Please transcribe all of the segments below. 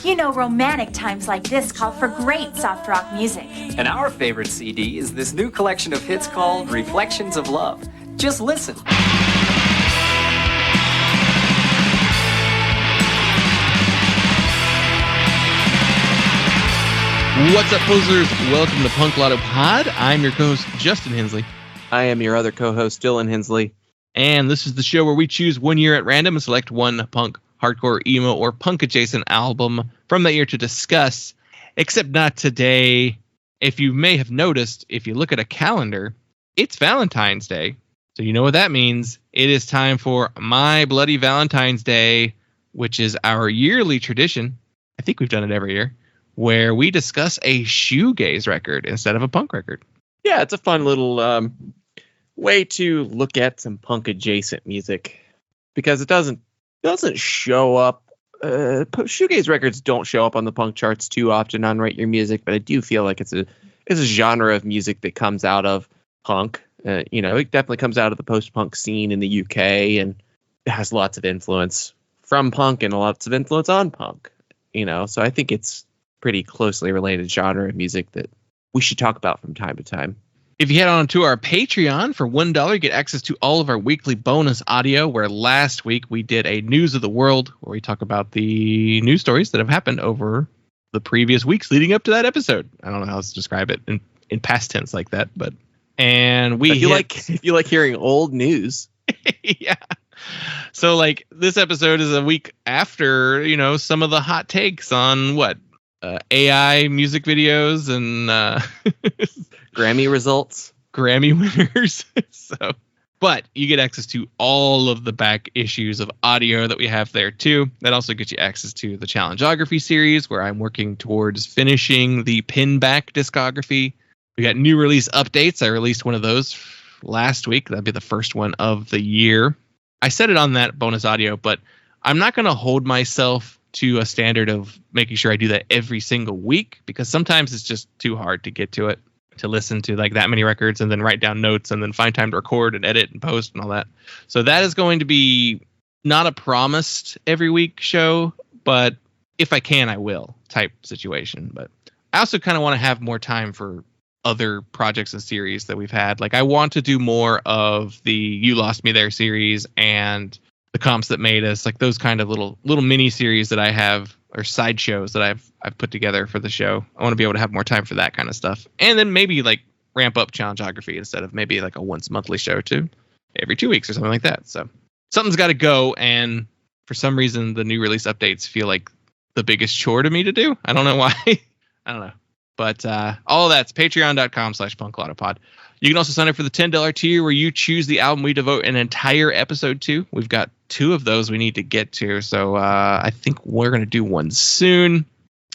You know, romantic times like this call for great soft rock music. And our favorite CD is this new collection of hits called Reflections of Love. Just listen. What's up, posers? Welcome to Punk Lotto Pod. I'm your co-host, Justin Hensley. I am your other co-host, Dylan Hensley. And this is the show where we choose one year at random and select one punk, hardcore, emo, or punk-adjacent album from that year to discuss. Except not today. If you may have noticed, if you look at a calendar, it's Valentine's Day. So you know what that means. It is time for My Bloody Valentine's Day, which is our yearly tradition. I think we've done it every year, where we discuss a shoegaze record instead of a punk record. Yeah, it's a fun little way to look at some punk adjacent music because it doesn't show up. Shoegaze records don't show up on the punk charts too often on Rate Your Music, but I do feel like it's a genre of music that comes out of punk. It definitely comes out of the post-punk scene in the UK, and it has lots of influence from punk and lots of influence on punk. So I think it's pretty closely related genre of music that we should talk about from time to time. If you head on to our Patreon for $1, you get access to all of our weekly bonus audio, where last week we did a News of the World, where we talk about the news stories that have happened over the previous weeks leading up to that episode. I don't know how else to describe it in past tense like that, but if you like hearing old news. Yeah. So this episode is a week after, some of the hot takes on AI music videos and Grammy results, Grammy winners. But you get access to all of the back issues of audio that we have there too. That also gets you access to the Challengeography series, where I'm working towards finishing the Pinback discography. We got new release updates. I released one of those last week. That'd be the first one of the year. I said it on that bonus audio, but I'm not going to hold myself to a standard of making sure I do that every single week, because sometimes it's just too hard to get to it, to listen to that many records and then write down notes and then find time to record and edit and post and all that. So that is going to be not a promised every week show, but if I can, I will type situation. But I also kind of want to have more time for other projects and series that we've had. I want to do more of the You Lost Me There series and the Comps That Made Us, those kind of little mini series that I have, or side shows that I've put together for the show. I want to be able to have more time for that kind of stuff, and then maybe ramp up Challengeography instead of maybe a once monthly show to every 2 weeks or something like that. So something's got to go, and for some reason the new release updates feel like the biggest chore to me to do. I don't know why. I don't know. But all of that's patreon.com/punklautopod. You can also sign up for the $10 tier, where you choose the album we devote an entire episode to. We've got 2 of those we need to get to, so I think we're going to do one soon.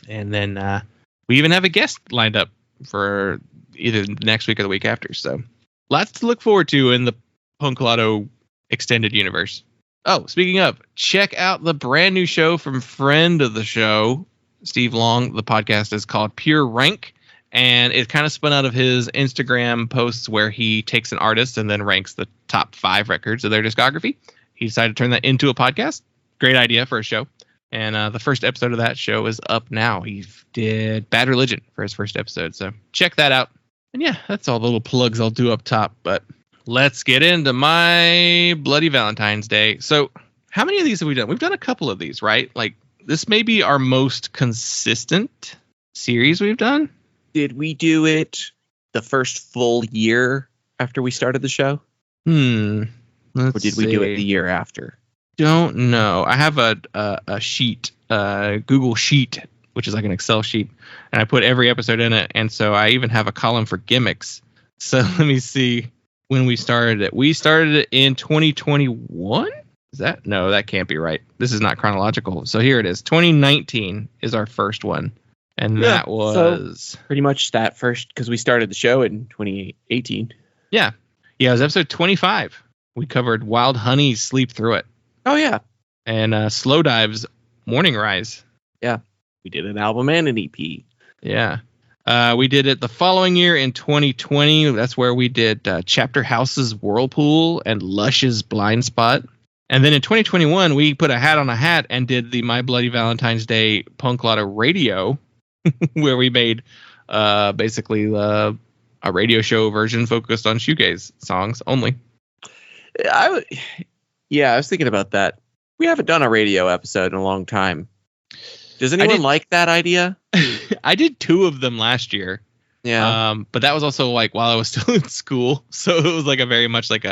And then we even have a guest lined up for either next week or the week after. So lots to look forward to in the Punk Lotto extended universe. Oh, speaking of, check out the brand new show from friend of the show, Steve Long. The podcast is called Pure Rank, and it kind of spun out of his Instagram posts where he takes an artist and then ranks the top 5 records of their discography. He decided to turn that into a podcast. Great idea for a show. And the first episode of that show is up now. He did Bad Religion for his first episode, so check that out. And yeah, that's all the little plugs I'll do up top, but let's get into My Bloody Valentine's Day. So how many of these have we done? We've done a couple of these, right? This may be our most consistent series we've done. Did we do it the first full year after we started the show? Or did we do it the year after? Don't know. I have a sheet, Google Sheet, which is like an Excel sheet, and I put every episode in it. And so I even have a column for gimmicks. So let me see when we started it. We started it in 2021. Is that? No, that can't be right. This is not chronological. So here it is. 2019 is our first one. And that was so pretty much that first, because we started the show in 2018. Yeah. Yeah, it was episode 25. We covered Wild Honey's Sleep Through It. Oh, yeah. And Slow Dive's Morning Rise. Yeah. We did an album and an EP. Yeah. We did it the following year in 2020. That's where we did Chapter House's Whirlpool and Lush's Blind Spot. And then in 2021, we put a hat on a hat and did the My Bloody Valentine's Day Punk Lotta Radio, where we made basically a radio show version focused on shoegaze songs only. I was thinking about that. We haven't done a radio episode in a long time. Does anyone like that idea? I did 2 of them last year. Yeah. But that was also like while I was still in school. So it was like a very much like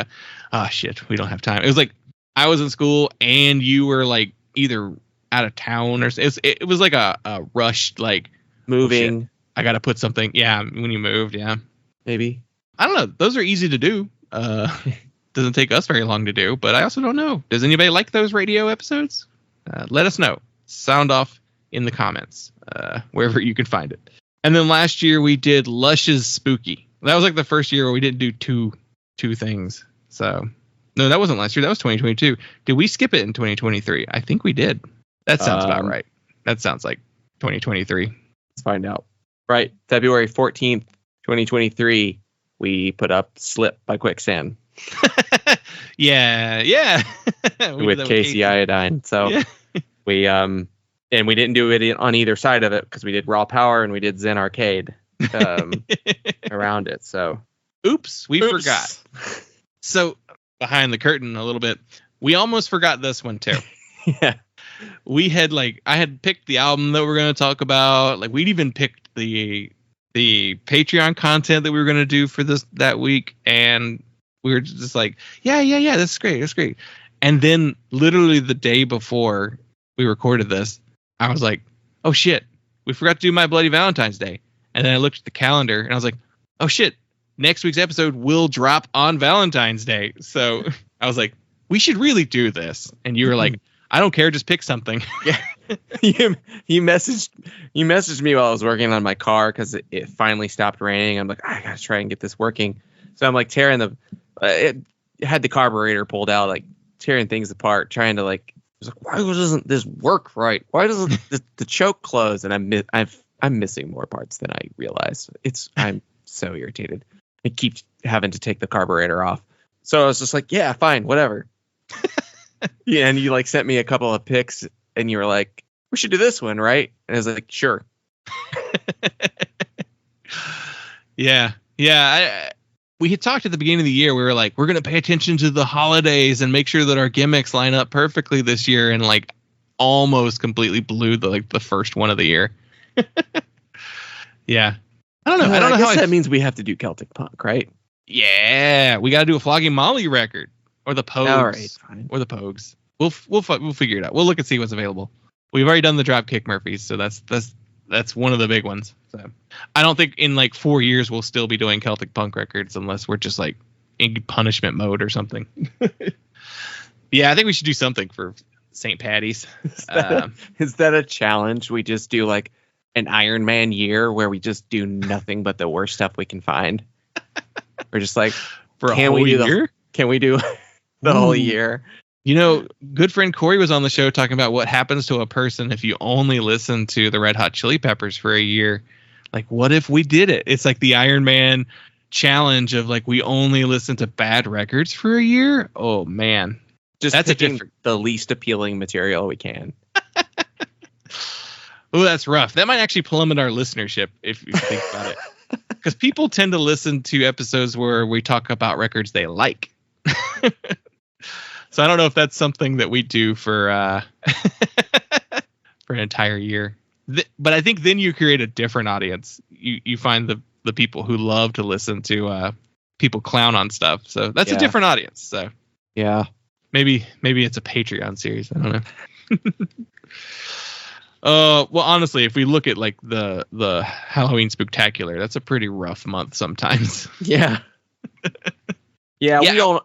shit, we don't have time. It was like I was in school and you were like either out of town or it was like a rushed like moving. I got to put something. Yeah. When you moved. Yeah. Maybe. I don't know. Those are easy to do. Doesn't take us very long to do, but I also don't know. Does anybody like those radio episodes? Let us know. Sound off in the comments, wherever you can find it. And then last year we did Lush's Spooky. That was like the first year where we didn't do two things. So no, that wasn't last year. That was 2022. Did we skip it in 2023? I think we did. That sounds about right. That sounds like 2023. Let's find out. Right. February 14th, 2023, we put up Slip by Quicksand. Yeah. with Casey Iodine. So yeah. we and we didn't do it on either side of it because we did Raw Power and we did Zen Arcade around it. So oops, we forgot. So behind the curtain a little bit, we almost forgot this one too. Yeah. We had I had picked the album that we're going to talk about. Like we'd even picked the Patreon content that we were going to do for that week, and we were just like, yeah, that's great. And then literally the day before we recorded this, I was like, oh shit, we forgot to do My Bloody Valentine's Day. And then I looked at the calendar and I was like, oh shit, next week's episode will drop on Valentine's Day. So I was like, we should really do this. And you were like, I don't care, just pick something. Yeah. You messaged me while I was working on my car because it finally stopped raining. I'm like, I gotta try and get this working. So I'm like tearing it had the carburetor pulled out, like tearing things apart, trying to like, why doesn't this work right? Why doesn't the choke close? And I'm missing more parts than I realized. I'm so irritated. I keep having to take the carburetor off. So I was just like, yeah, fine, whatever. Yeah, and you like sent me a couple of pics, and you were like, we should do this one, right? And I was like, sure. Yeah. We had talked at the beginning of the year. We were like, we're going to pay attention to the holidays and make sure that our gimmicks line up perfectly this year, and like almost completely blew the first one of the year. Yeah. I don't know. I guess that means we have to do Celtic Punk, right? Yeah. We got to do a Flogging Molly record. Or the Pogues. All right, fine. Or the Pogues. We'll figure it out. We'll look and see what's available. We've already done the Dropkick Murphys, so that's one of the big ones. So I don't think in 4 years we'll still be doing Celtic Punk records unless we're just in punishment mode or something. Yeah, I think we should do something for St. Patty's. Is that a challenge? We just do an Iron Man year where we just do nothing but the worst stuff we can find. We're just for a whole year? Can we do the whole year? Good friend Corey was on the show talking about what happens to a person if you only listen to the Red Hot Chili Peppers for a year. What if we did it? It's like the Iron Man challenge of we only listen to bad records for a year. Oh man, that's the least appealing material we can. Oh, that's rough. That might actually plummet our listenership if you think about it, because people tend to listen to episodes where we talk about records they like. So I don't know if that's something that we do for an entire year. But I think then you create a different audience. You find the people who love to listen to people clown on stuff. So that's a different audience. So yeah, maybe it's a Patreon series. I don't know. Well, honestly, if we look at the Halloween Spooktacular, that's a pretty rough month sometimes. Yeah. Yeah,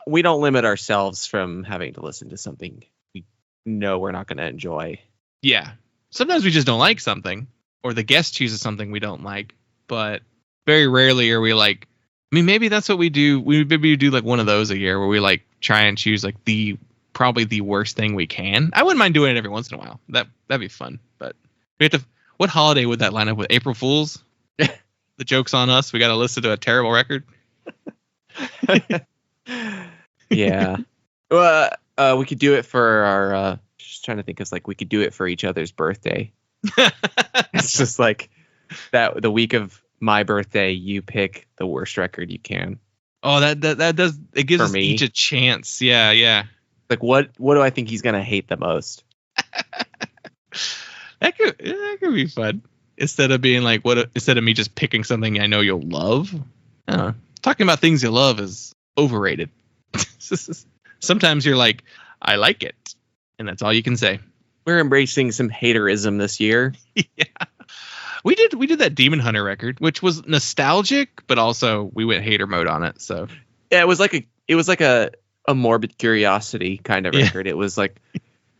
we don't limit ourselves from having to listen to something we know we're not going to enjoy. Yeah. Sometimes we just don't like something, or the guest chooses something we don't like, but very rarely are we maybe that's what we do. We maybe do one of those a year where we try and choose probably the worst thing we can. I wouldn't mind doing it every once in a while. That'd be fun, but we have to, what holiday would that line up with? April Fools? The joke's on us. We got to listen to a terrible record. Yeah. Well, We could do it for our. Just trying to think. It's like we could do it for each other's birthday. It's just like that. The week of my birthday, you pick the worst record you can. Oh, that does. It gives For us me. each a chance. Yeah. Like what do I think he's gonna hate the most? That could be fun. Instead of being like instead of me just picking something I know you'll love. I don't know. Talking about things you love is overrated. Sometimes you're like, I like it, and that's all you can say. We're embracing some haterism this year. Yeah. We did that Demon Hunter record, which was nostalgic, but also we went hater mode on it. So Yeah, it was like a morbid curiosity kind of record. It was like,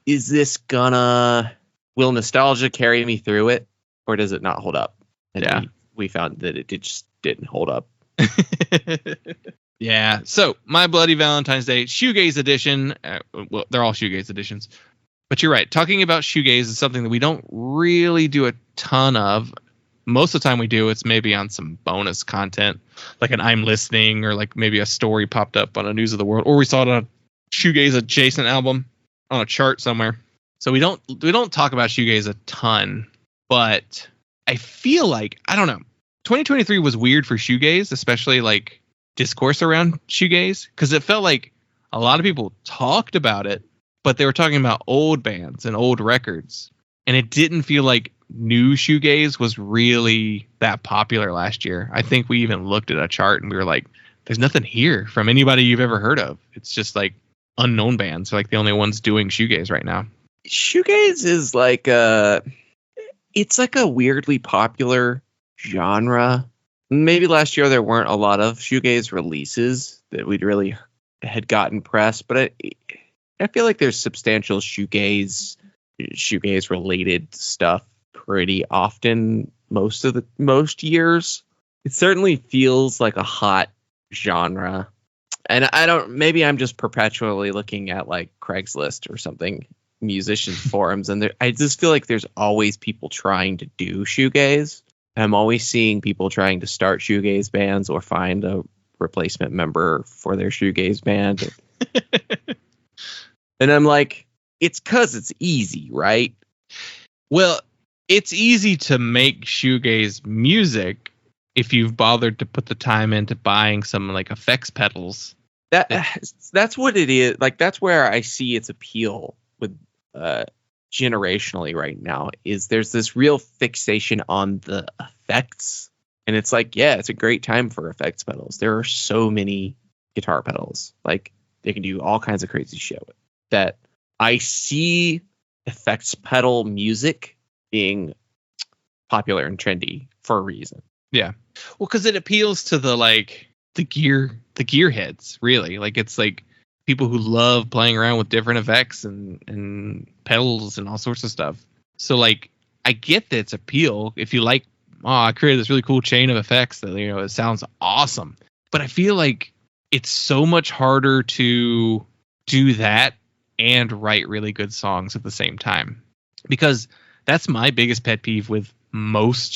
is this will nostalgia carry me through it, or does it not hold up? And we found that it just didn't hold up. Yeah. So My Bloody Valentine's Day shoegaze edition. Well, they're all shoegaze editions. But you're right. Talking about shoegaze is something that we don't really do a ton of. Most of the time we do, it's maybe on some bonus content, like an I'm Listening, or like maybe a story popped up on a News of the World, or we saw it on a shoegaze adjacent album on a chart somewhere. So we don't talk about shoegaze a ton, but I feel like, I don't know, 2023 was weird for shoegaze, especially like discourse around shoegaze, because it felt like a lot of people talked about it, but they were talking about old bands and old records, and it didn't feel like new shoegaze was really that popular last year. I think we even looked at a chart and we were like, there's nothing here from anybody you've ever heard of. It's just like unknown bands are like the only ones doing shoegaze right now. Shoegaze is like it's like a weirdly popular genre. Maybe last year there weren't a lot of shoegaze releases that we'd really had gotten press, but I feel like there's substantial shoegaze related stuff pretty often most years. It certainly feels like a hot genre. And maybe I'm just perpetually looking at like Craigslist or something, musicians forums, and I just feel like there's always people trying to do shoegaze. I'm always seeing people trying to start shoegaze bands or find a replacement member for their shoegaze band. And I'm like, it's 'cause it's easy, right? Well, it's easy to make shoegaze music if you've bothered to put the time into buying some like effects pedals. That's what it is. Like, that's where I see its appeal with generationally right now, is there's this real fixation on the effects. And it's like, yeah, it's a great time for effects pedals. There are so many guitar pedals. Like, they can do all kinds of crazy shit with that. I see effects pedal music being popular and trendy for a reason. Yeah. Well, because it appeals to the gearheads, really. Like, it's like people who love playing around with different effects and pedals and all sorts of stuff. So like, I get that it's appeal. If you like, I created this really cool chain of effects that, it sounds awesome. But I feel like it's so much harder to do that and write really good songs at the same time. Because that's my biggest pet peeve with most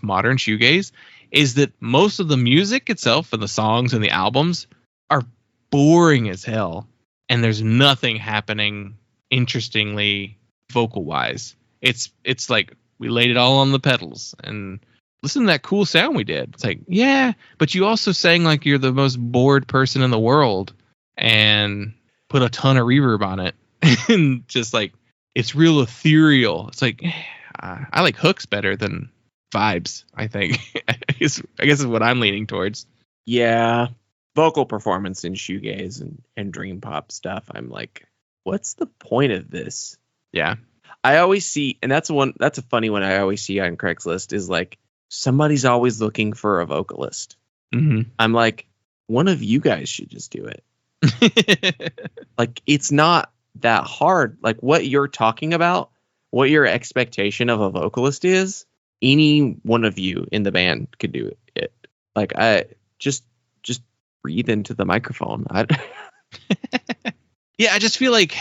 modern shoegaze, is that most of the music itself and the songs and the albums are boring as hell, and there's nothing happening interestingly vocal wise. It's like we laid it all on the pedals and listen to that cool sound we did. It's like, yeah, but you also sang like you're the most bored person in the world and put a ton of reverb on it. And just like, it's real ethereal. It's like, I like hooks better than vibes, I think. I guess is what I'm leaning towards. Yeah. Vocal performance in shoegaze and dream pop stuff, I'm like, what's the point of this? Yeah. I always see, and that's a funny one I always see on Craigslist, is like, somebody's always looking for a vocalist. Mm-hmm. I'm like, one of you guys should just do it. Like, it's not that hard. Like, what you're talking about, what your expectation of a vocalist is, any one of you in the band could do it. Like, I just breathe into the microphone. Yeah, I just feel like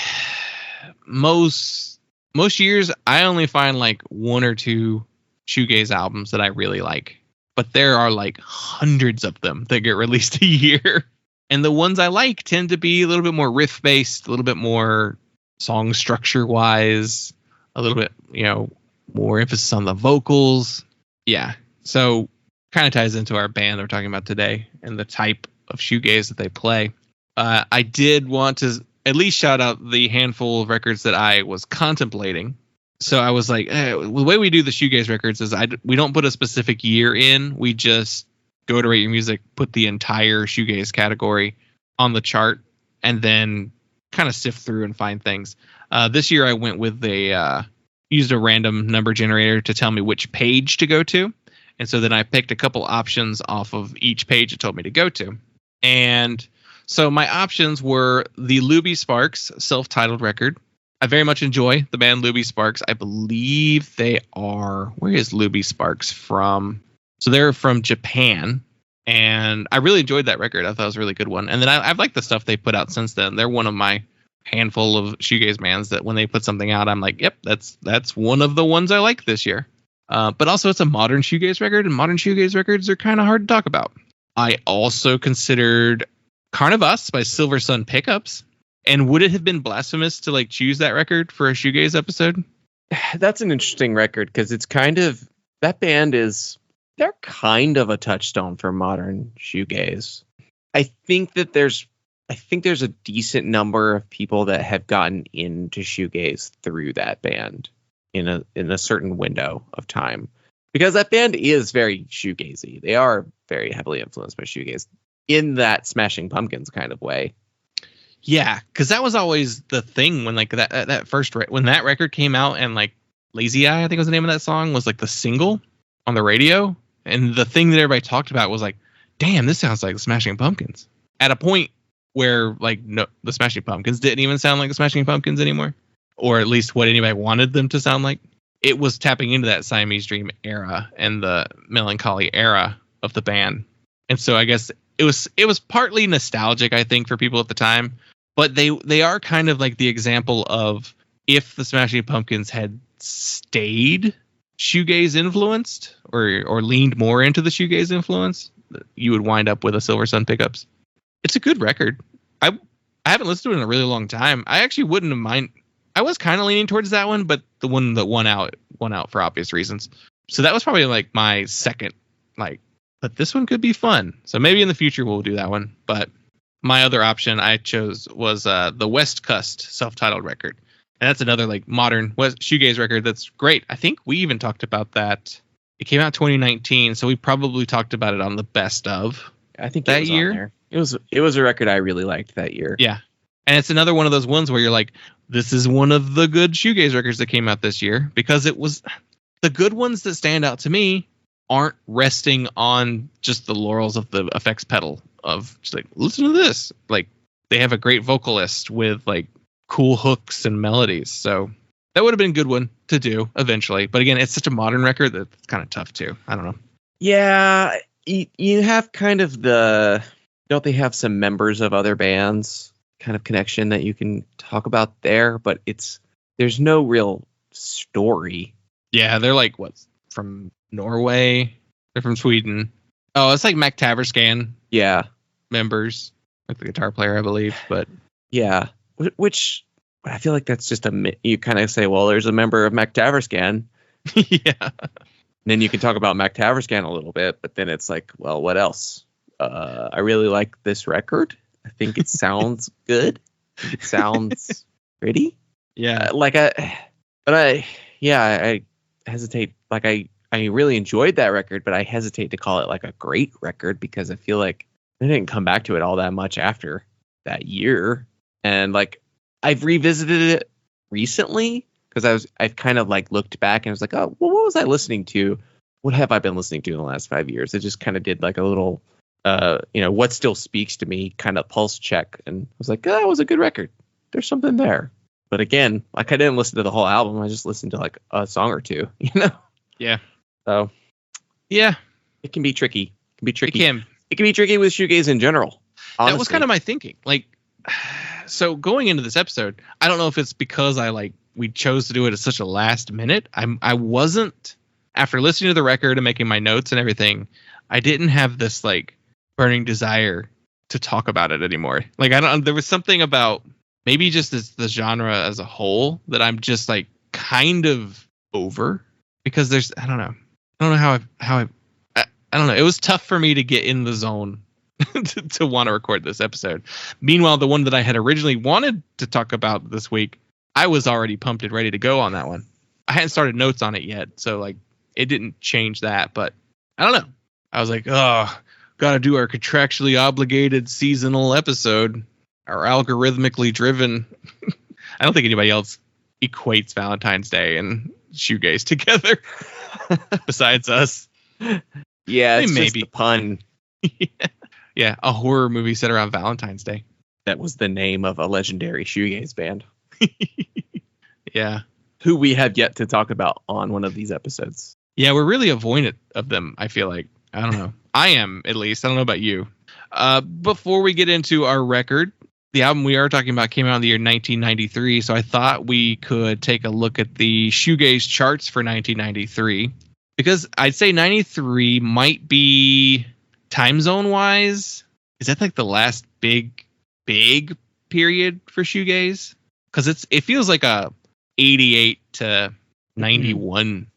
most years I only find like one or two shoegaze albums that I really like, but there are like hundreds of them that get released a year. And the ones I like tend to be a little bit more riff based, a little bit more song structure wise, a little bit, more emphasis on the vocals. Yeah. So kind of ties into our band we're talking about today and the type of shoegaze that they play. I did want to at least shout out the handful of records that I was contemplating. So I was like, the way we do the shoegaze records is we don't put a specific year in. We just go to Rate Your Music, put the entire shoegaze category on the chart, and then kind of sift through and find things. This year I went with used a random number generator to tell me which page to go to. And so then I picked a couple options off of each page it told me to go to. And so my options were the Luby Sparks self-titled record. I very much enjoy the band Luby Sparks. I believe they are... Where is Luby Sparks from? So they're from Japan. And I really enjoyed that record. I thought it was a really good one. And then I've liked the stuff they put out since then. They're one of my handful of shoegaze bands that when they put something out, I'm like, yep, that's one of the ones I like this year. But also it's a modern shoegaze record, and modern shoegaze records are kind of hard to talk about. I also considered Carnivus by Silver Sun Pickups. And would it have been blasphemous to choose that record for a shoegaze episode? That's an interesting record because it's that band they're kind of a touchstone for modern shoegaze. I think there's a decent number of people that have gotten into shoegaze through that band in a certain window of time, because that band is very shoegazy. They are very heavily influenced by shoegaze in that Smashing Pumpkins kind of way. Yeah, because that was always the thing when that first when that record came out, and Lazy Eye, I think was the name of that song, was the single on the radio, and the thing that everybody talked about was damn, this sounds like the Smashing Pumpkins. At a point where no, the Smashing Pumpkins didn't even sound like the Smashing Pumpkins anymore, or at least what anybody wanted them to sound like. It was tapping into that Siamese Dream era and the melancholy era of the band, and so I guess it was partly nostalgic, I think, for people at the time. But they are kind of the example of if the Smashing Pumpkins had stayed shoegaze influenced or leaned more into the shoegaze influence, you would wind up with a Silver Sun Pickups. It's a good record. I haven't listened to it in a really long time. I actually wouldn't have mind. I was kind of leaning towards that one, but the one that won out for obvious reasons. So that was probably my second, but this one could be fun. So maybe in the future we'll do that one. But my other option I chose was the West Coast self-titled record. And that's another modern shoegaze record that's great. I think we even talked about that. It came out 2019, so we probably talked about it on the best of. I think that was year. On there. It was a record I really liked that year. Yeah. And it's another one of those ones where you're this is one of the good shoegaze records that came out this year, because it was the good ones that stand out to me aren't resting on just the laurels of the effects pedal of just listen to this. They have a great vocalist with cool hooks and melodies. So that would have been a good one to do eventually. But again, it's such a modern record that it's kind of tough too. I don't know. Yeah. You have kind of don't they have some members of other bands kind of connection that you can talk about there, but there's no real story. Yeah. They're from Norway. They're from Sweden. Oh, it's Mac Taverscan. Yeah. Members, the guitar player, I believe. But yeah, which I feel that's just you kind of say, well, there's a member of Mac Taverscan. Yeah. And then you can talk about Mac Taverscan a little bit, but then it's well, what else? I really like this record. I think it sounds good. It sounds pretty. Yeah. I hesitate. I really enjoyed that record, but I hesitate to call it a great record, because I feel I didn't come back to it all that much after that year. And I've revisited it recently because I've kind of looked back and was oh, well, what was I listening to? What have I been listening to in the last 5 years? It just kind of did a little, what still speaks to me kind of pulse check, and I was oh, that was a good record. There's something there. But again, I didn't listen to the whole album. I just listened to a song or two, Yeah. So, yeah, it can be tricky. It can be tricky. It can be tricky with shoegaze in general. Honestly. That was kind of my thinking. So going into this episode, I don't know if it's because we chose to do it at such a last minute. I wasn't, after listening to the record and making my notes and everything, I didn't have this burning desire to talk about it anymore. Like I don't. There was something about maybe just the genre as a whole that I'm just like kind of over because there's I don't know how I don't know. It was tough for me to get in the zone to want to record this episode. Meanwhile, the one that I had originally wanted to talk about this week, I was already pumped and ready to go on that one. I hadn't started notes on it yet, so like it didn't change that. But I don't know. I was like, oh, got to do our contractually obligated seasonal episode, our algorithmically driven. I don't think anybody else equates Valentine's Day and shoegaze together besides us. Yeah, it's maybe just a pun. Yeah, a horror movie set around Valentine's Day. That was the name of a legendary shoegaze band. Yeah. Who we have yet to talk about on one of these episodes. Yeah, we're really avoidant of them, I feel like. I don't know. I am, at least. I don't know about you. Before we get into our record, the album we are talking about came out in the year 1993, so I thought we could take a look at the shoegaze charts for 1993. Because I'd say 93 might be time zone wise. Is that like the last big period for shoegaze? Because it feels like a 88 to 91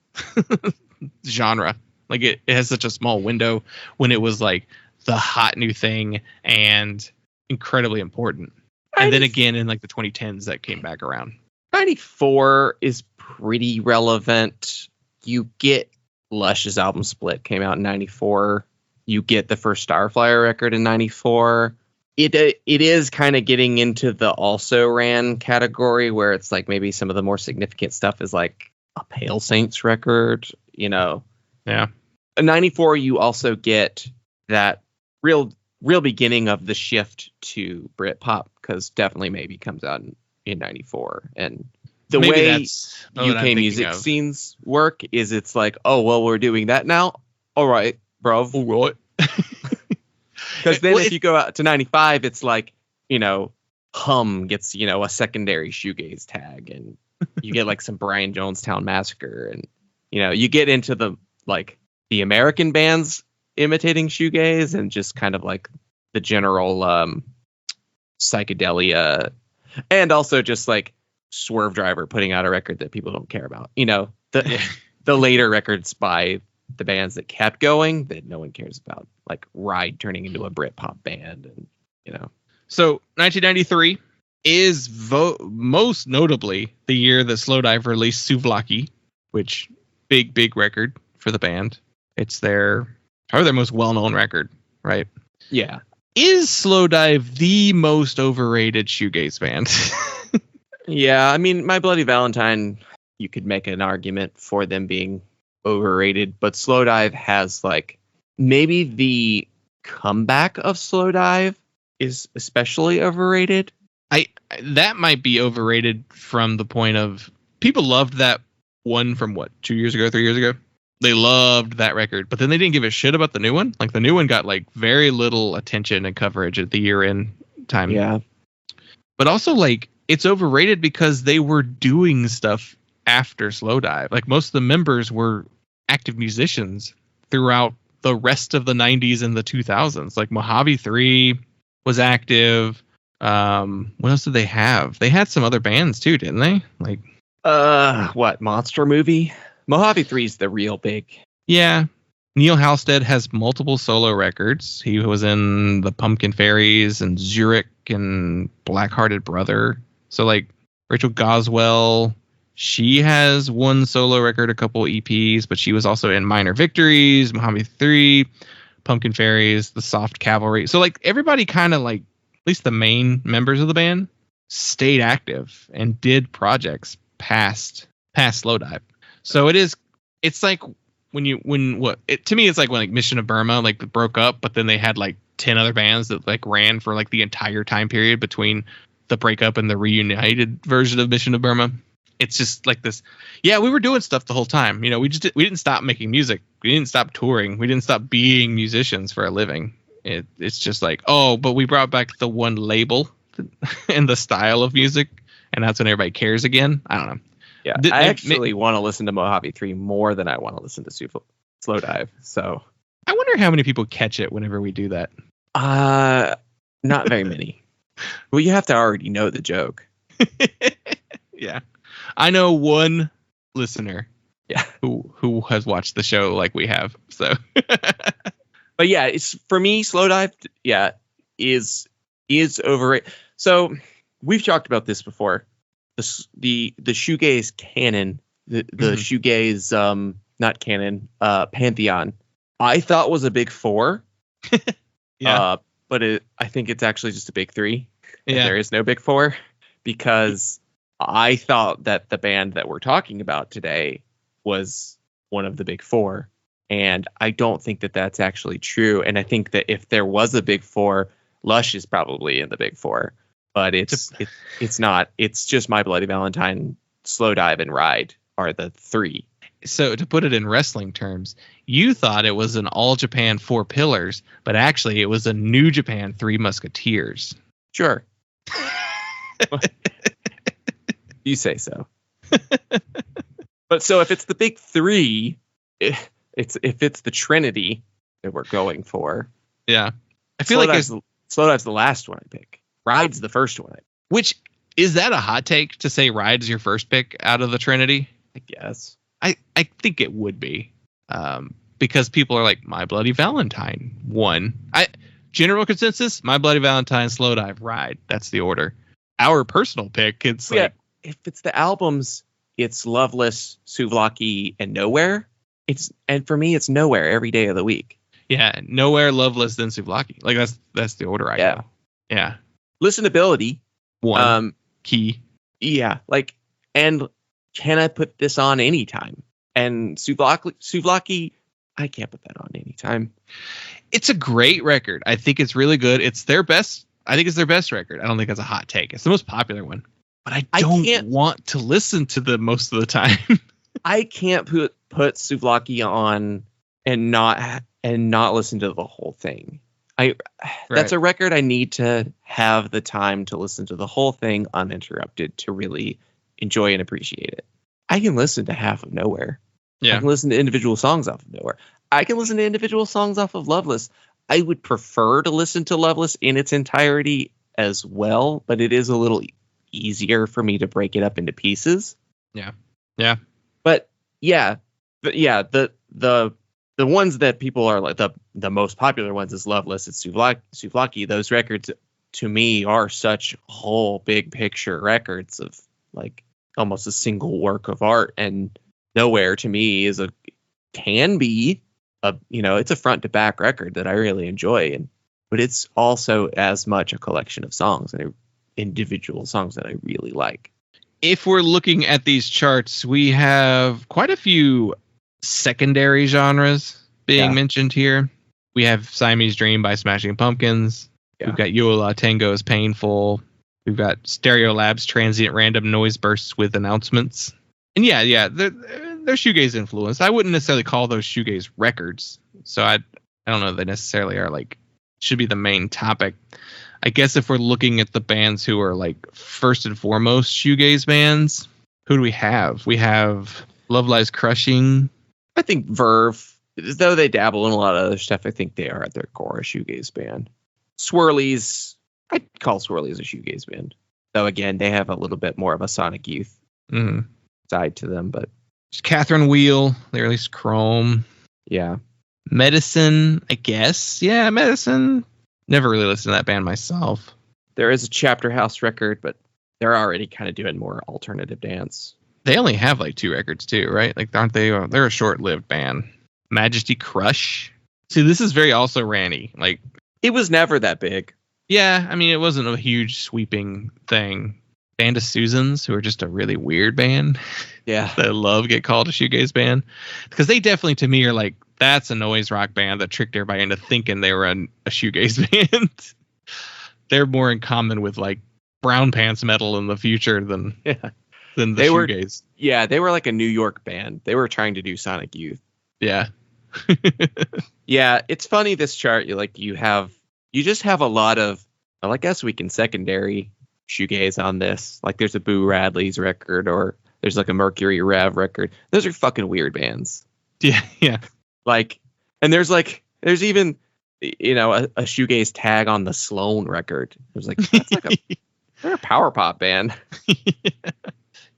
genre. Like it has such a small window when it was like the hot new thing and incredibly important. And then again in like the 2010s that came back around. 94 is pretty relevant. You get Lush's album Split came out in 94. You get the first Starflyer record in 94. It is kind of getting into the also ran category where it's like maybe some of the more significant stuff is like a Pale Saints record, you know. Yeah. In 94 you also get that real beginning of the shift to Britpop, because Definitely Maybe comes out in 94, and the maybe way that's UK music scenes work is it's like, oh, well, we're doing that now. All right, bro. All right. Because then if you go out to 95, it's like, you know, Hum gets, you know, a secondary shoegaze tag, and you get like some Brian Jonestown Massacre, and, you know, you get into the like the American bands imitating shoegaze and just kind of like the general psychedelia, and also just like Swervedriver putting out a record that people don't care about. You know, the later records by the bands that kept going that no one cares about, like Ride turning into a Britpop band, and you know. So 1993 is most notably the year that Slowdive released Souvlaki, which big record for the band. It's probably their most well-known record, right? Yeah. Is Slowdive the most overrated shoegaze band? Yeah, I mean, My Bloody Valentine, you could make an argument for them being overrated, but Slowdive has like maybe the comeback of Slowdive is especially overrated. That might be overrated from the point of people loved that one from 3 years ago. They loved that record, but then they didn't give a shit about the new one. Like the new one got like very little attention and coverage at the year-end time. Yeah. But also like it's overrated because they were doing stuff after Slowdive. Like most of the members were active musicians throughout the rest of the 90s and the 2000s. Like Mojave 3 was active. What else did they have? They had some other bands too, didn't they? Like what, Monster Movie? Mojave 3 is the real big. Yeah. Neil Halstead has multiple solo records. He was in the Pumpkin Fairies and Zurich and Black-Hearted Brother. So like Rachel Goswell, she has one solo record, a couple EPs, but she was also in Minor Victories, Mojave 3, Pumpkin Fairies, the Soft Cavalry. So like everybody kind of like, at least the main members of the band, stayed active and did projects past Slowdive. So it's like to me it's like when like Mission of Burma like broke up, but then they had like 10 other bands that like ran for like the entire time period between the breakup and the reunited version of Mission of Burma. It's just like this. Yeah, we were doing stuff the whole time. You know, we didn't stop making music. We didn't stop touring. We didn't stop being musicians for a living. It's just like, oh, but we brought back the one label and the style of music, and that's when everybody cares again. I don't know. Yeah, I actually want to listen to Mojave 3 more than I want to listen to Slowdive. So I wonder how many people catch it whenever we do that. Not very many. Well, you have to already know the joke. Yeah. I know one listener Yeah. who has watched the show like we have. So But yeah, it's for me, Slow Dive, yeah, is overrated. So we've talked about this before. The shoegaze canon, the shoegaze not canon, pantheon, I thought was a big four. yeah. But I think it's actually just a big three. Yeah. There is no big four, because I thought that the band that we're talking about today was one of the big four. And I don't think that that's actually true. And I think that if there was a big four, Lush is probably in the big four. But it's not. It's just My Bloody Valentine, Slow Dive, and Ride are the three. So to put it in wrestling terms, you thought it was an All Japan Four Pillars, but actually it was a New Japan Three Musketeers. Sure. You say so. But so if it's the big three, if it's the Trinity that we're going for, Yeah. I feel like Slow Dive's the last one I pick. Ride's the first one. which is that a hot take to say Ride's your first pick out of the Trinity? I guess. I think it would be. Because people are like, My Bloody Valentine won. General consensus, My Bloody Valentine, Slow Dive, Ride. That's the order. Our personal pick, it's like, If it's the albums, it's Loveless, Souvlaki, and Nowhere. And for me, it's Nowhere every day of the week. yeah, Nowhere, Loveless, then Souvlaki. Like that's the order I go. Yeah. Listenability. One key. Yeah. Like, and can I put this on anytime? And Souvlaki, I can't put that on anytime. It's a great record. I think it's really good. It's their best. I think it's their best record. I don't think it's a hot take. It's the most popular one. But I don't want to listen to them most of the time. I can't put Souvlaki on and not listen to the whole thing. That's a record I need to have the time to listen to the whole thing uninterrupted to really enjoy and appreciate it. I can listen to half of Nowhere. Yeah. I can listen to individual songs off of Nowhere. I can listen to individual songs off of Loveless. I would prefer to listen to Loveless in its entirety as well, but it is a little easier for me to break it up into pieces. Yeah. Yeah. But the ones that people are like the most popular ones is Loveless, it's Souvlaki. Those records to me are such whole big picture records of like almost a single work of art, and Nowhere to me it's a front to back record that I really enjoy, but it's also as much a collection of songs and individual songs that I really like. If we're looking at these charts, we have quite a few secondary genres being mentioned here. We have Siamese Dream by Smashing Pumpkins. Yeah. We've got Yo La Tango's Painful. We've got Stereolab's Transient Random Noise Bursts with Announcements. And they're shoegaze influenced. I wouldn't necessarily call those shoegaze records. So I don't know if they necessarily are like should be the main topic. I guess if we're looking at the bands who are like first and foremost shoegaze bands, who do we have? We have Love Lies Crushing. I think Verve, though they dabble in a lot of other stuff, I think they are at their core a shoegaze band. Swirlies, I'd call Swirlies a shoegaze band. Though again, they have a little bit more of a Sonic Youth side to them, but Catherine Wheel, they released Chrome. Yeah. Medicine, I guess. Yeah, Medicine. Never really listened to that band myself. There is a Chapter House record, but they're already kind of doing more alternative dance. They only have like 2 records too, right? Like, aren't they? They're a short-lived band. Majesty Crush. See, this is very also Ranny. Like, it was never that big. Yeah, I mean, it wasn't a huge sweeping thing. Band of Susans, who are just a really weird band. Yeah. That love get called a shoegaze band. Because they definitely, to me, are like, that's a noise rock band that tricked everybody into thinking they were a shoegaze band. They're more in common with like brown pants metal in the future than the shoegaze. They were like a New York band. They were trying to do Sonic Youth. Yeah. Yeah, it's funny this chart. You just have a lot of, I guess we can secondary shoegaze on this. Like there's a Boo Radley's record, or there's like a Mercury Rev record. Those are fucking weird bands. Yeah. Like, and there's even a shoegaze tag on the Sloan record. It was like, that's like they're a power pop band.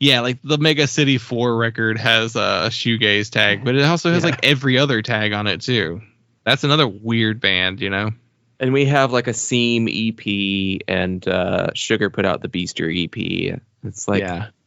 Yeah, like the Mega City 4 record has a shoegaze tag, but it also has like every other tag on it too. That's another weird band, And we have like a Seam EP, and Sugar put out the Beaster EP. It's like,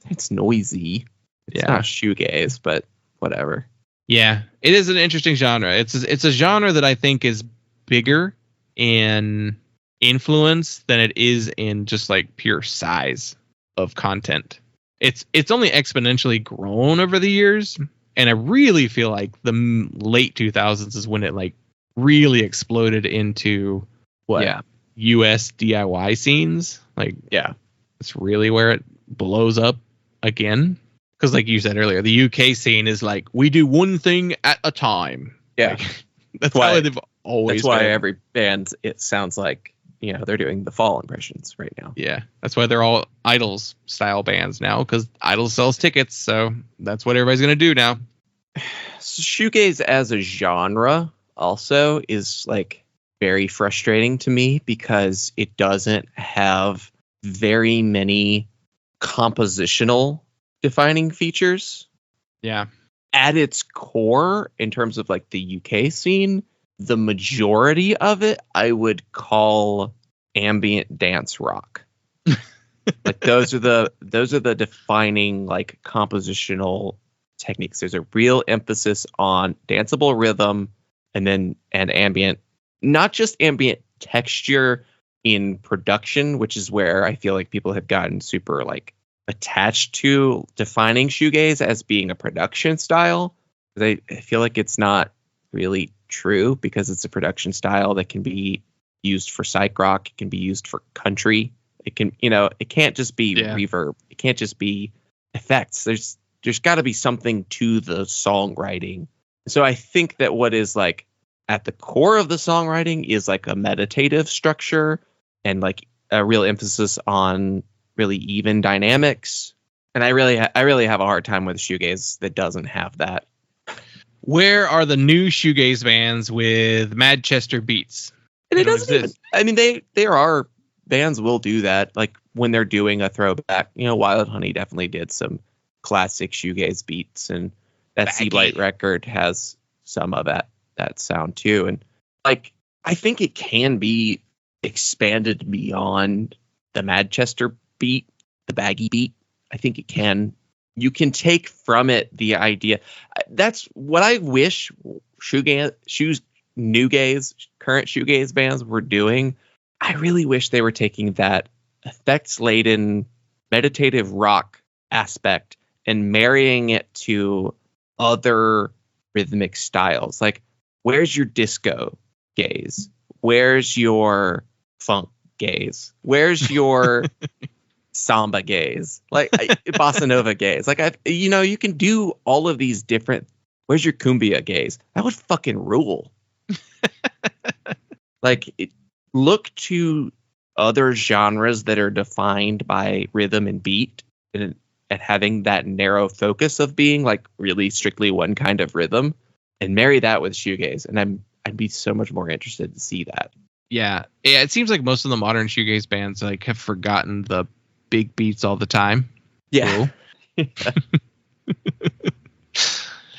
it's noisy. It's not shoegaze, but whatever. Yeah, it is an interesting genre. It's a genre that I think is bigger in influence than it is in just like pure size of content. It's only exponentially grown over the years, and I really feel like the late 2000s is when it like really exploded into US DIY scenes. Like, it's really where it blows up again. Because like you said earlier, the UK scene is like, we do one thing at a time. Yeah. Like, that's why they've always That's why been. every band, it sounds like, they're doing the Fall impressions right now. Yeah. That's why they're all Idols style bands now, because Idols sells tickets. So that's what everybody's going to do now. So shoegaze as a genre also is like very frustrating to me because it doesn't have very many compositional defining features. Yeah. At its core, in terms of like the UK scene, the majority of it I would call ambient dance rock. Like those are the defining like compositional techniques. There's a real emphasis on danceable rhythm and ambient, not just ambient texture in production, which is where I feel like people have gotten super like attached to defining shoegaze as being a production style. I feel like it's not really true because it's a production style that can be used for psych rock. It can be used for country. It can, it can't just be reverb. It can't just be effects. There's got to be something to the songwriting. So I think that what is like at the core of the songwriting is like a meditative structure and like a real emphasis on really even dynamics. And I really have a hard time with shoegaze that doesn't have that. Where are the new shoegaze bands with Manchester beats? And it doesn't even, I mean, there are bands will do that. Like when they're doing a throwback, Wild Honey definitely did some classic shoegaze beats, and that Seablight record has some of that sound too. And like, I think it can be expanded beyond the Manchester beat, the baggy beat. I think it can. You can take from it the idea. That's what I wish current shoegaze bands were doing. I really wish they were taking that effects-laden meditative rock aspect and marrying it to other rhythmic styles. Like, where's your disco gaze? Where's your funk gaze? Where's your samba gaze? Like bossa nova gaze? Like, you can do all of these different. Where's your cumbia gaze? That would fucking rule. Like, look to other genres that are defined by rhythm and beat, and having that narrow focus of being like really strictly one kind of rhythm, and marry that with shoegaze, and I'd be so much more interested to see that. Yeah, it seems like most of the modern shoegaze bands like have forgotten the big beats all the time. Yeah. Cool.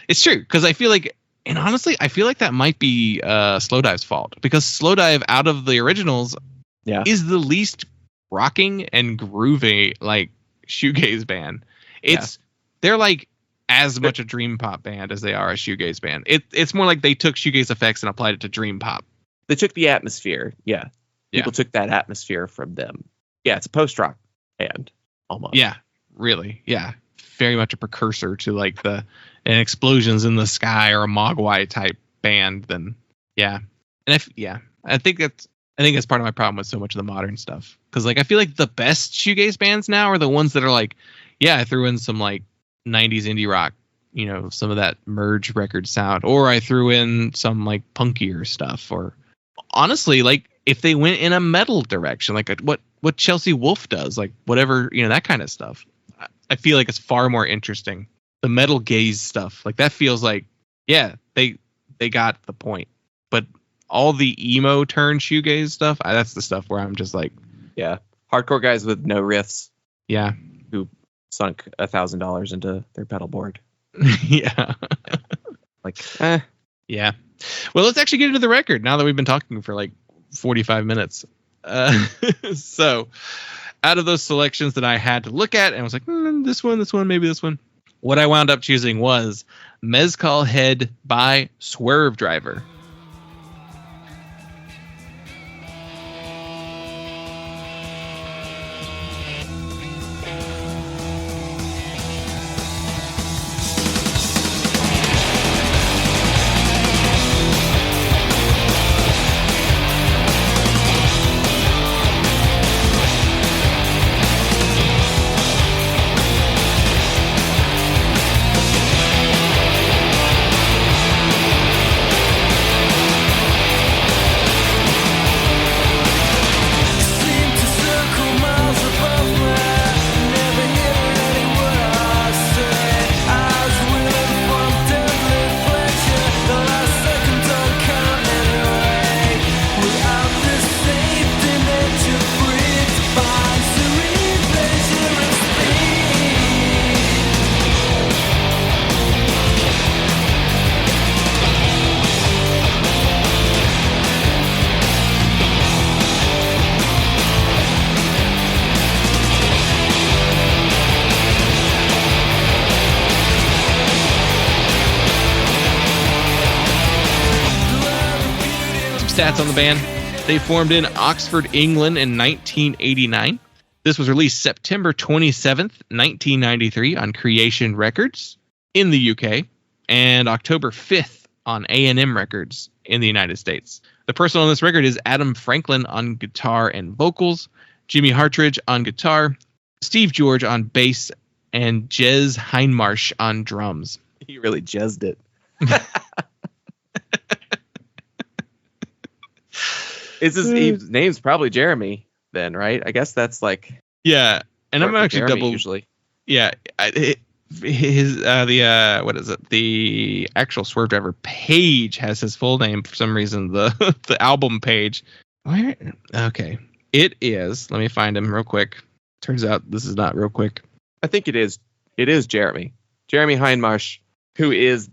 It's true, because I feel like, and honestly, I feel like that might be Slowdive's fault, because Slowdive, out of the originals, is the least rocking and groovy like shoegaze band. They're like as much a dream pop band as they are a shoegaze band. It's more like they took shoegaze effects and applied it to dream pop. They took the atmosphere. Yeah. People took that atmosphere from them. Yeah, it's a post-rock band, almost. Yeah, really. Yeah. Very much a precursor to like an Explosions in the Sky or a Mogwai type band. Then, yeah. And I think that's part of my problem with so much of the modern stuff. Because like I feel like the best shoegaze bands now are the ones that are like, I threw in some like 90s indie rock, some of that Merge record sound, or I threw in some like punkier stuff, or honestly, like if they went in a metal direction, like what Chelsea Wolfe does, like whatever, that kind of stuff. I feel like it's far more interesting. The metal gaze stuff, like that feels like, they got the point. But all the emo turn shoegaze stuff, that's the stuff where I'm just like, Yeah. Hardcore guys with no riffs yeah. who sunk $1,000 into their pedal board. Yeah. Like, Yeah. Well, let's actually get into the record now that we've been talking for like 45 minutes. So out of those selections that I had to look at, and I was like, this one, maybe this one. What I wound up choosing was Mezcal Head by Swervedriver. Stats on the band. They formed in Oxford, England in 1989. This was released September 27th, 1993 on Creation Records in the UK and October 5th on A&M Records in the United States. The person on this record is Adam Franklin on guitar and vocals, Jimmy Hartridge on guitar, Steve George on bass, and Jez Heinmarsh on drums. he really jazzed it. His name's probably Jeremy then, right? I guess that's like Yeah, and I'm actually Jeremy usually. Yeah, what is it? The actual Swervedriver page has his full name for some reason. The album page. Where? Okay, it is. Let me find him real quick. Turns out this is not real quick. I think it is. It is Jeremy Heinmarsh, who is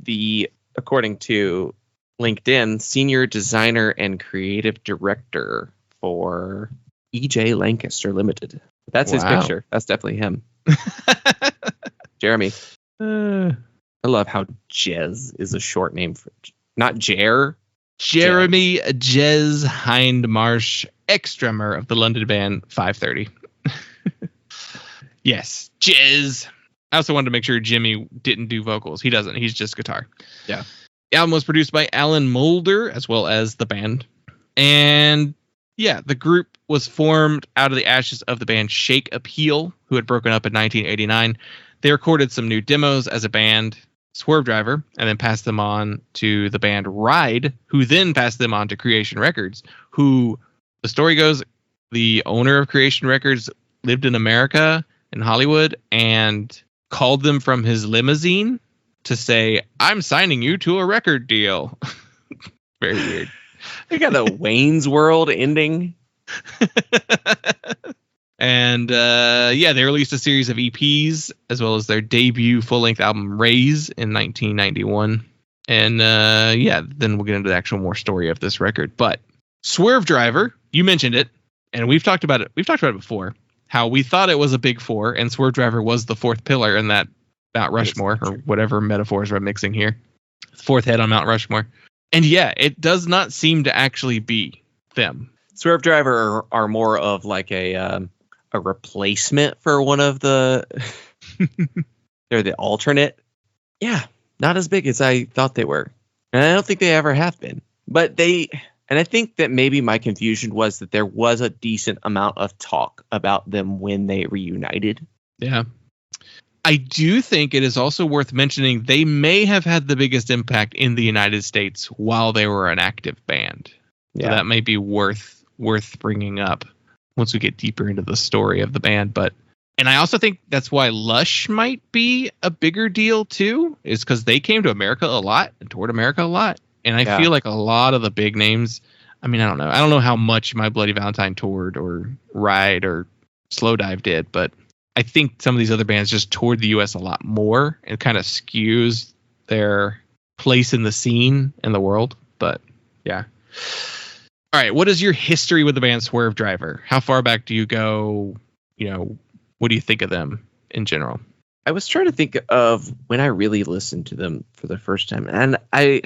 according to LinkedIn, senior designer and creative director for EJ Lancaster Limited. That's his picture. That's definitely him. Jeremy. I love how Jez is a short name for not Jer. Jeremy Jez Hindmarsh, ex-drummer of the London band 530. Yes, Jez. I also wanted to make sure Jimmy didn't do vocals. He doesn't. He's just guitar. Yeah. The album was produced by Alan Moulder as well as the band. And yeah, the group was formed out of the ashes of the band Shake Appeal, who had broken up in 1989. They recorded some new demos as a band, Swervedriver, and then passed them on to the band Ride, who then passed them on to Creation Records, who, the story goes, the owner of Creation Records lived in America, in Hollywood, and called them from his limousine to say, I'm signing you to a record deal. Very weird. They got a Wayne's World ending. And they released a series of EPs as well as their debut full-length album Raise in 1991. And then we'll get into the actual more story of this record. But Swervedriver, you mentioned it, and we've talked about it. We've talked about it before. How we thought it was a big four, and Swervedriver was the fourth pillar in that Mount Rushmore, or whatever metaphors we're mixing here. Fourth head on Mount Rushmore. And yeah, it does not seem to actually be them. Swervedriver are more of like a replacement for one of the. They're the alternate. Yeah, not as big as I thought they were, and I don't think they ever have been. But and I think that maybe my confusion was that there was a decent amount of talk about them when they reunited. Yeah. I do think it is also worth mentioning they may have had the biggest impact in the United States while they were an active band. Yeah. So that may be worth bringing up once we get deeper into the story of the band. And I also think that's why Lush might be a bigger deal too, is because they came to America a lot and toured America a lot. And I feel like a lot of the big names, I mean, I don't know. I don't know how much My Bloody Valentine toured or Ride or Slow Dive did, but I think some of these other bands just toured the U.S. a lot more and kind of skews their place in the scene in the world. But yeah. All right. What is your history with the band Swervedriver? How far back do you go? You know, what do you think of them in general? I was trying to think of when I really listened to them for the first time, and I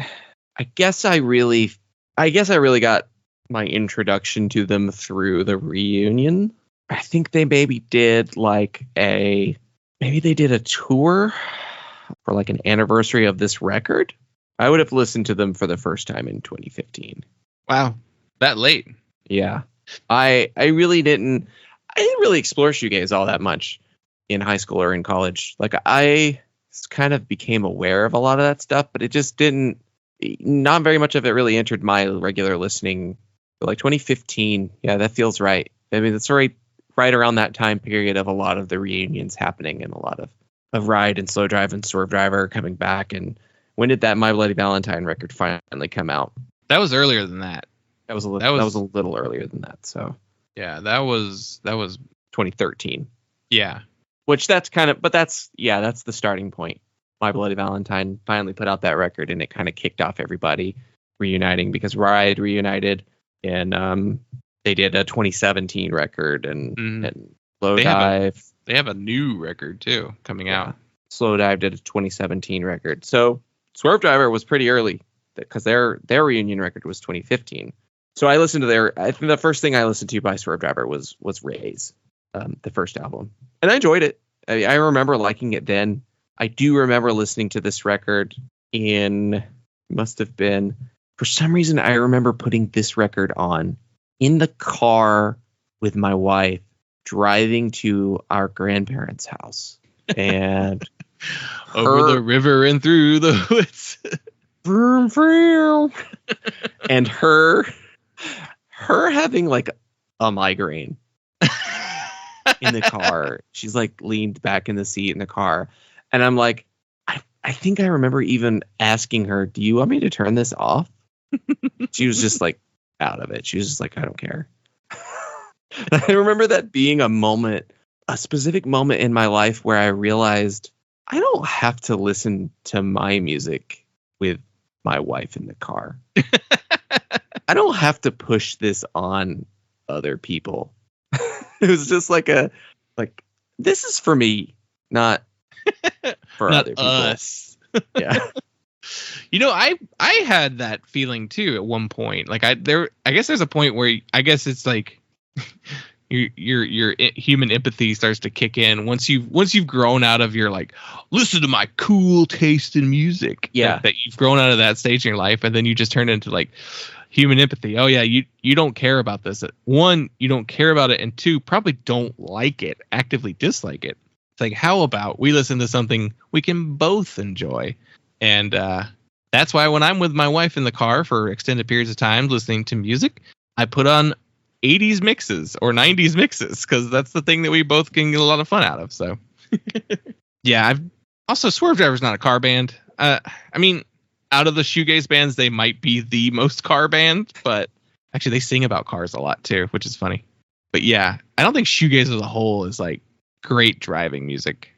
guess I really got my introduction to them through the reunion. I think they maybe did a tour for like an anniversary of this record. I would have listened to them for the first time in 2015. Wow, that late? Yeah, I really didn't really explore shoegaze all that much in high school or in college. Like, I kind of became aware of a lot of that stuff, but it just not very much of it really entered my regular listening. Like 2015, yeah, that feels right. I mean, that's right around that time period of a lot of the reunions happening and a lot of Ride and Slow Drive and Swervedriver coming back. And when did that My Bloody Valentine record finally come out? That was earlier than that. That was a little earlier than that. So yeah, that was 2013. Yeah. Which that's the starting point. My Bloody Valentine finally put out that record, and it kind of kicked off everybody reuniting, because Ride reunited, and they did a 2017 record, and Slow Dive. They have a new record too coming out. Slow Dive did a 2017 record. So Swervedriver was pretty early, because their reunion record was 2015. So I listened to I think the first thing I listened to by Swervedriver was Raise, the first album. And I enjoyed it. I remember liking it then. I do remember listening to this record must have been, for some reason, I remember putting this record on in the car with my wife driving to our grandparents' house. And over the river and through the woods. Vroom, vroom. And her having like a migraine in the car. She's like leaned back in the seat in the car. And I'm like, I think I remember even asking her, do you want me to turn this off? She was just like out of it. She was just like, I don't care. I remember that being a specific moment in my life where I realized I don't have to listen to my music with my wife in the car. I don't have to push this on other people. It was just like this is for me, not for not other people. Us. Yeah. You know, I had that feeling too at one point. Like I guess there's a point where I guess it's like your human empathy starts to kick in once you've grown out of your like, listen to my cool taste in music. Yeah. That you've grown out of that stage in your life, and then you just turn into like human empathy. Oh yeah, you don't care about this. One, you don't care about it, and two, probably don't like it, actively dislike it. It's like, how about we listen to something we can both enjoy? And that's why when I'm with my wife in the car for extended periods of time listening to music, I put on 80s mixes or 90s mixes, because that's the thing that we both can get a lot of fun out of. So yeah, Swervedriver's not a car band. I mean, out of the shoegaze bands, they might be the most car band, but actually they sing about cars a lot too, which is funny. But yeah, I don't think shoegaze as a whole is like great driving music.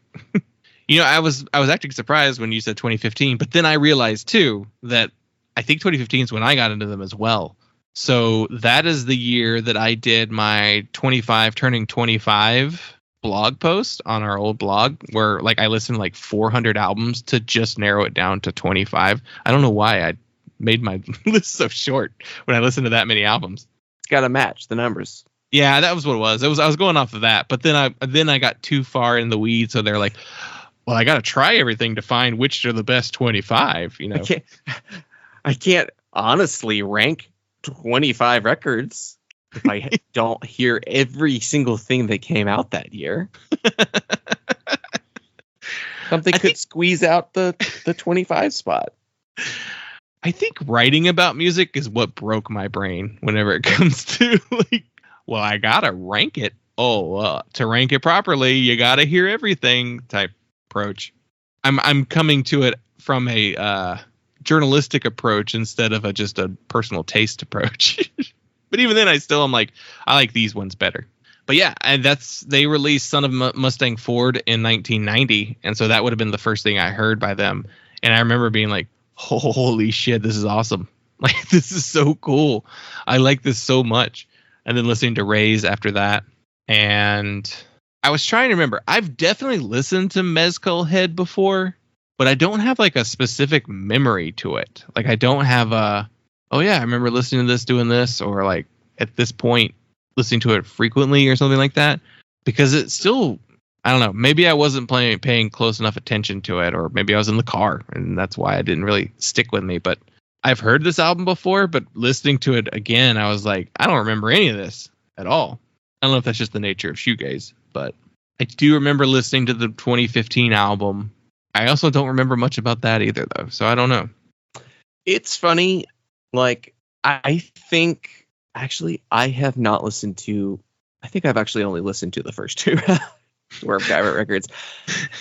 You know, I was actually surprised when you said 2015, but then I realized too that I think 2015 is when I got into them as well. So that is the year that I did my 25 turning 25 blog post on our old blog, where like I listened to like 400 albums to just narrow it down to 25. I don't know why I made my list so short when I listened to that many albums. It's got to match the numbers. Yeah, that was what it was. I was going off of that, but then I got too far in the weeds, so they're like, well, I got to try everything to find which are the best 25, you know. I can't honestly rank 25 records if I don't hear every single thing that came out that year. Something could squeeze out the 25 spot. I think writing about music is what broke my brain whenever it comes to like, well, I got to rank it. To rank it properly, you got to hear everything type approach. I'm coming to it from a journalistic approach instead of just a personal taste approach. But even then, I'm like, I like these ones better. But yeah, and they released Son of Mustang Ford in 1990, and so that would have been the first thing I heard by them. And I remember being like, holy shit, this is awesome. Like, this is so cool. I like this so much. And then listening to Raise after that. And I was trying to remember. I've definitely listened to Mezcal Head before, but I don't have like a specific memory to it. Like, I don't have oh yeah, I remember listening to this, doing this, or like at this point listening to it frequently or something like that. Because it's still, I don't know, maybe I wasn't paying close enough attention to it, or maybe I was in the car and that's why it didn't really stick with me. But I've heard this album before, but listening to it again, I was like, I don't remember any of this at all. I don't know if that's just the nature of shoegaze, but I do remember listening to the 2015 album. I also don't remember much about that either, though, so I don't know. It's funny. Like, I think, actually, I have not listened to, I think I've actually only listened to the first two Swervedriver records.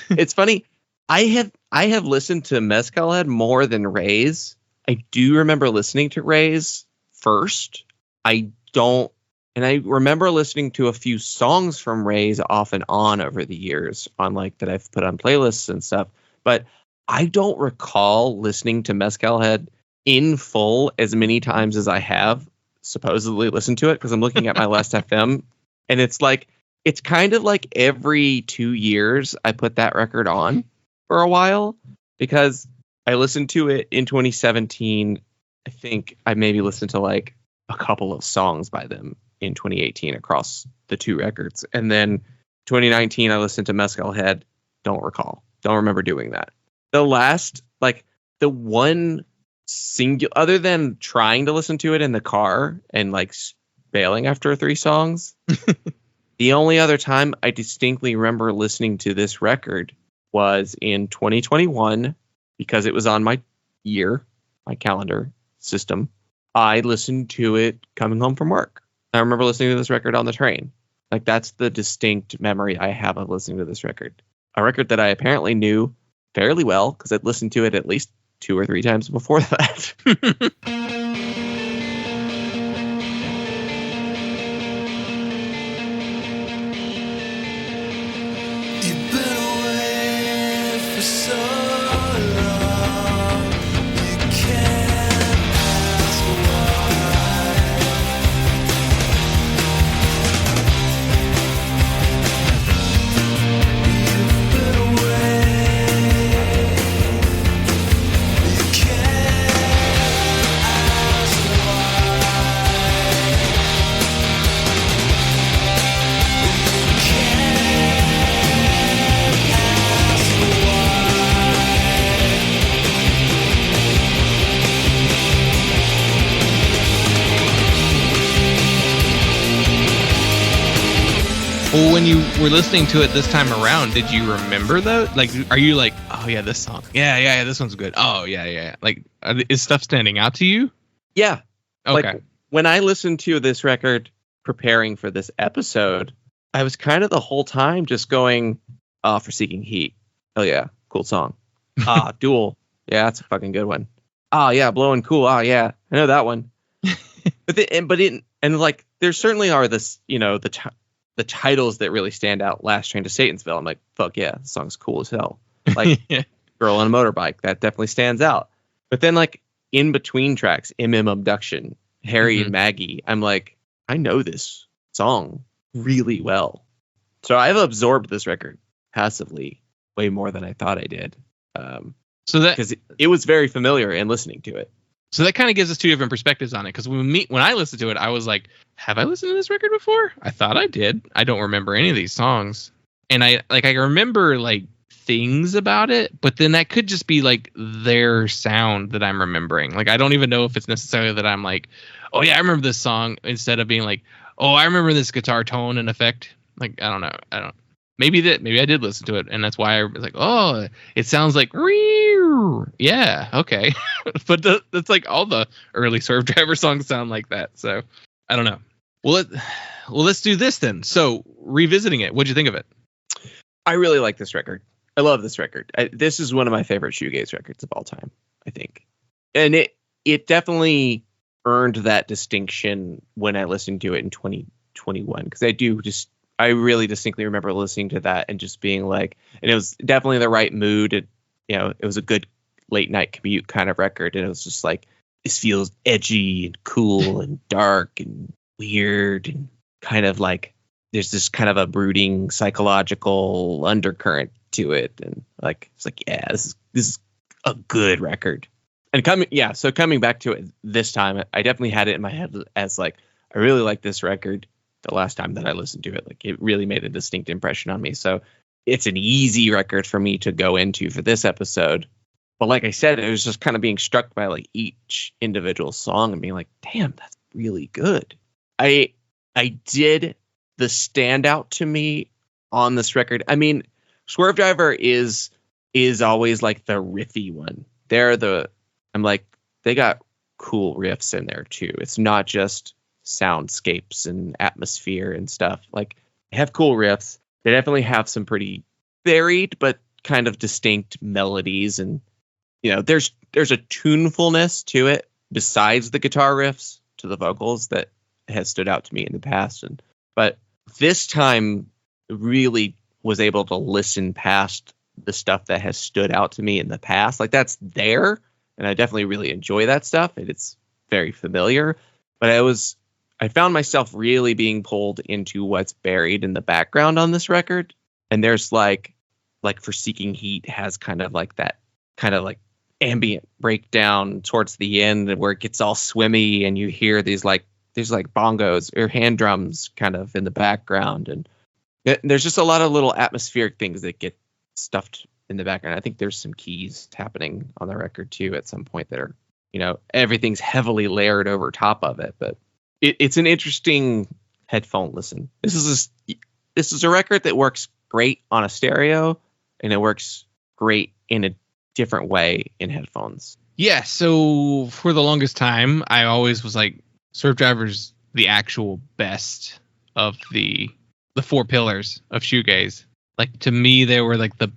It's funny. I have listened to Mezcal Head more than Raise. I do remember listening to Raise first. I remember listening to a few songs from Raise off and on over the years on like that I've put on playlists and stuff. But I don't recall listening to Mezcal Head in full as many times as I have supposedly listened to it, because I'm looking at my Last FM, and it's kind of like every 2 years I put that record on for a while, because I listened to it in 2017. I think I maybe listened to like a couple of songs by them in 2018 across the two records. And then 2019, I listened to Mezcal Head. Don't remember doing that. The last, like the one single, other than trying to listen to it in the car and like bailing after 3 songs, the only other time I distinctly remember listening to this record was in 2021, because it was on my calendar system. I listened to it coming home from work. I remember listening to this record on the train. Like, that's the distinct memory I have of listening to this record. A record that I apparently knew fairly well, because I'd listened to it at least 2 or 3 times before that. You've been away for so long, you can't ask why. You've been away, you can't ask why. You can't Well, when you were listening to it this time around, did you remember though? Like, are you like, oh yeah, this song, yeah, this one's good. Oh yeah. Like, is stuff standing out to you? Yeah. Okay. Like, when I listened to this record preparing for this episode, I was kind of the whole time just going, Forsaking Heat. Oh yeah, cool song. Duel. Yeah, that's a fucking good one. Yeah, Blowing Cool. Yeah, I know that one. But there certainly are this, the titles that really stand out. Last Train to Satansville. I'm like, fuck yeah, the song's cool as hell. Like, Girl on a Motorbike, that definitely stands out. But then like in between tracks, Abduction, Harry and Maggie, I'm like, I know this song really well. So I've absorbed this record passively way more than I thought I did. Because it was very familiar in listening to it. So that kind of gives us 2 different perspectives on it. Because when I listened to it, I was like, have I listened to this record before? I thought I did. I don't remember any of these songs. And I remember like things about it, but then that could just be like their sound that I'm remembering. Like, I don't even know if it's necessarily that I'm like, oh yeah, I remember this song, instead of being like, oh, I remember this guitar tone and effect. Like, I don't know. Maybe I did listen to it, and that's why I was like, oh, it sounds like, yeah, okay. But that's like all the early Swervedriver songs sound like that. So I don't know. Well, let's do this then. So revisiting it, what'd you think of it? I really like this record. I love this record. This is one of my favorite shoegaze records of all time, I think. and it definitely earned that distinction when I listened to it in 2021, because I really distinctly remember listening to that and just being like, and it was definitely the right mood. It was a good late night commute kind of record, and it was just like, this feels edgy and cool and dark and weird, and kind of like there's this kind of a brooding psychological undercurrent to it, and like it's like, yeah, this is a good record. And coming back to it this time, I definitely had it in my head as like, I really like this record. The last time that I listened to it, like, it really made a distinct impression on me. So it's an easy record for me to go into for this episode. But like I said, it was just kind of being struck by like each individual song and being like, damn, that's really good. I did the standout to me on this record. I mean, Swervedriver is always like the riffy one. I'm like, they got cool riffs in there too. It's not just soundscapes and atmosphere and stuff. Like, they have cool riffs. They definitely have some pretty varied but kind of distinct melodies, and there's a tunefulness to it besides the guitar riffs to the vocals that has stood out to me in the past. But this time really was able to listen past the stuff that has stood out to me in the past. Like, that's there, and I definitely really enjoy that stuff, and it's very familiar. But I found myself really being pulled into what's buried in the background on this record. And there's like Forsaking Heat has kind of like that kind of like ambient breakdown towards the end where it gets all swimmy, and you hear there's like bongos or hand drums kind of in the background. And there's just a lot of little atmospheric things that get stuffed in the background. I think there's some keys happening on the record too at some point that are, everything's heavily layered over top of it. But it's an interesting headphone listen. This is a record that works great on a stereo, and it works great in a different way in headphones. Yeah, so for the longest time, I always was like, Swervedriver's the actual best of the four pillars of shoegaze. Like, to me, they were like the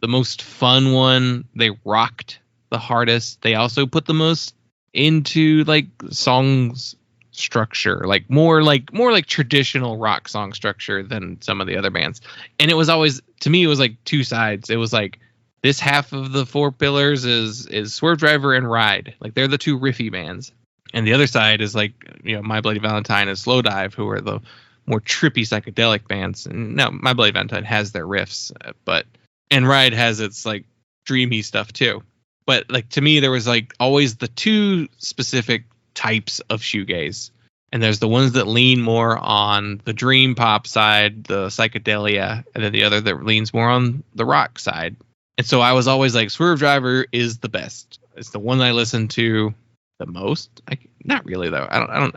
most fun one. They rocked the hardest. They also put the most into like songs structure, like more like traditional rock song structure than some of the other bands. And it was always, to me, it was like two sides. It was like, this half of the four pillars is Swervedriver and Ride. Like, they're the two riffy bands. And the other side is like, My Bloody Valentine and Slowdive, who are the more trippy psychedelic bands. And now My Bloody Valentine has their riffs, and Ride has its like dreamy stuff too. But like, to me, there was like always the two specific types of shoegaze, and there's the ones that lean more on the dream pop side, the psychedelia, and then the other that leans more on the rock side. And so I was always like, Swervedriver is the best. It's the one that I listen to the most. Not really though. I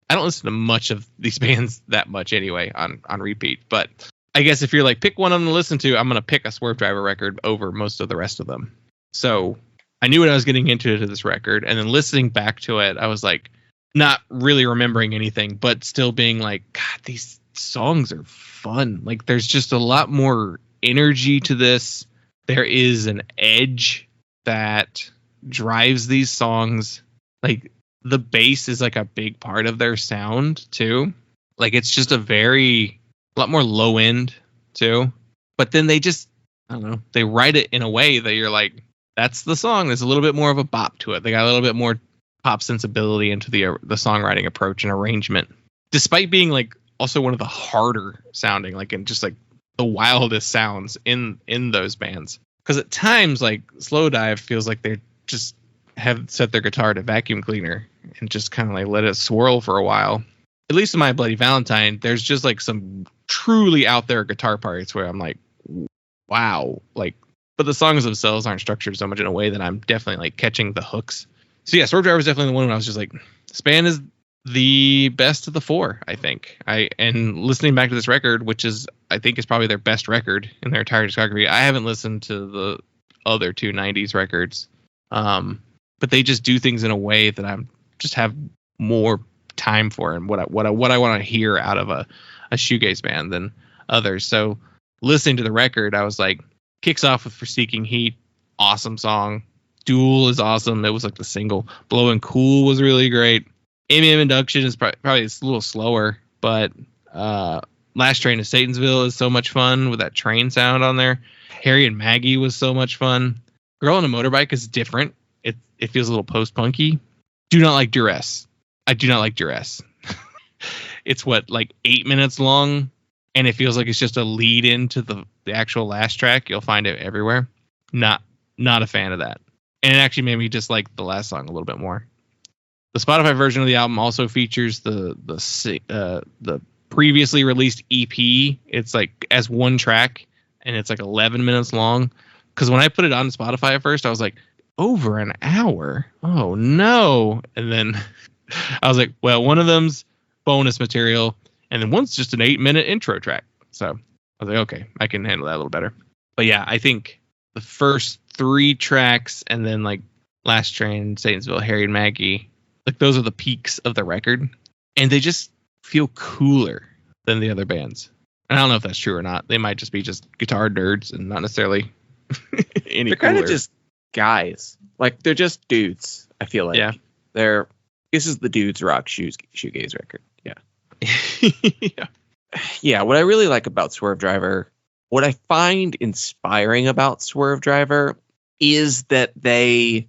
don't listen to much of these bands that much anyway on repeat. But I guess if you're like, pick one of them to listen to, I'm gonna pick a Swervedriver record over most of the rest of them. So I knew what I was getting into to this record, and then listening back to it, I was like, not really remembering anything, but still being like, God, these songs are fun. Like, there's just a lot more energy to this. There is an edge that drives these songs. Like, the bass is like a big part of their sound too. Like, it's just a lot more low end too. But then they just, I don't know, they write it in a way that you're like, that's the song. There's a little bit more of a bop to it. They got a little bit more pop sensibility into the songwriting approach and arrangement, despite being like also one of the harder sounding, like, and just like the wildest sounds in those bands. Because at times, like, Slowdive feels like they just have set their guitar to vacuum cleaner and just kind of like let it swirl for a while. At least in My Bloody Valentine, there's just like some truly out there guitar parts where I'm like, wow, like. But the songs themselves aren't structured so much in a way that I'm definitely like catching the hooks. So yeah, Swervedriver was definitely the one when I was just like, this band is the best of the four, I think. And listening back to this record, which I think is probably their best record in their entire discography. I haven't listened to the other two 90s records. But they just do things in a way that I'm just have more time for, and what I want to hear out of a shoegaze band than others. So listening to the record, I was like, kicks off with Forsaking Heat, awesome song, Duel is awesome. That was like the single. Blowing Cool was really great. MM Induction is probably a little slower, but Last Train to Satansville is so much fun with that train sound on there. Harry and Maggie was so much fun. Girl on a Motorbike is different. It feels a little post-punky. Do not like Duress. I do not like Duress. It's like 8 minutes long, and it feels like it's just a lead into the actual last track. You'll find it everywhere. Not a fan of that. And it actually made me dislike the last song a little bit more. The Spotify version of the album also features the previously released EP. It's like as one track, and it's like 11 minutes long. Because when I put it on Spotify at first, I was like, over an hour? Oh no! And then I was like, well, one of them's bonus material, and then one's just an 8-minute intro track. So I was like, okay, I can handle that a little better. But yeah, I think the first 3 tracks, and then like Last Train, Satansville, Harry and Maggie, like those are the peaks of the record, and they just feel cooler than the other bands. And I don't know if that's true or not. They might just be guitar nerds and not necessarily any They're kind of just guys. Like, they're just dudes, I feel like. Yeah. This is the dudes rock shoegaze record. Yeah. yeah. Yeah, what I really like about Swervedriver, what I find inspiring about Swervedriver is that they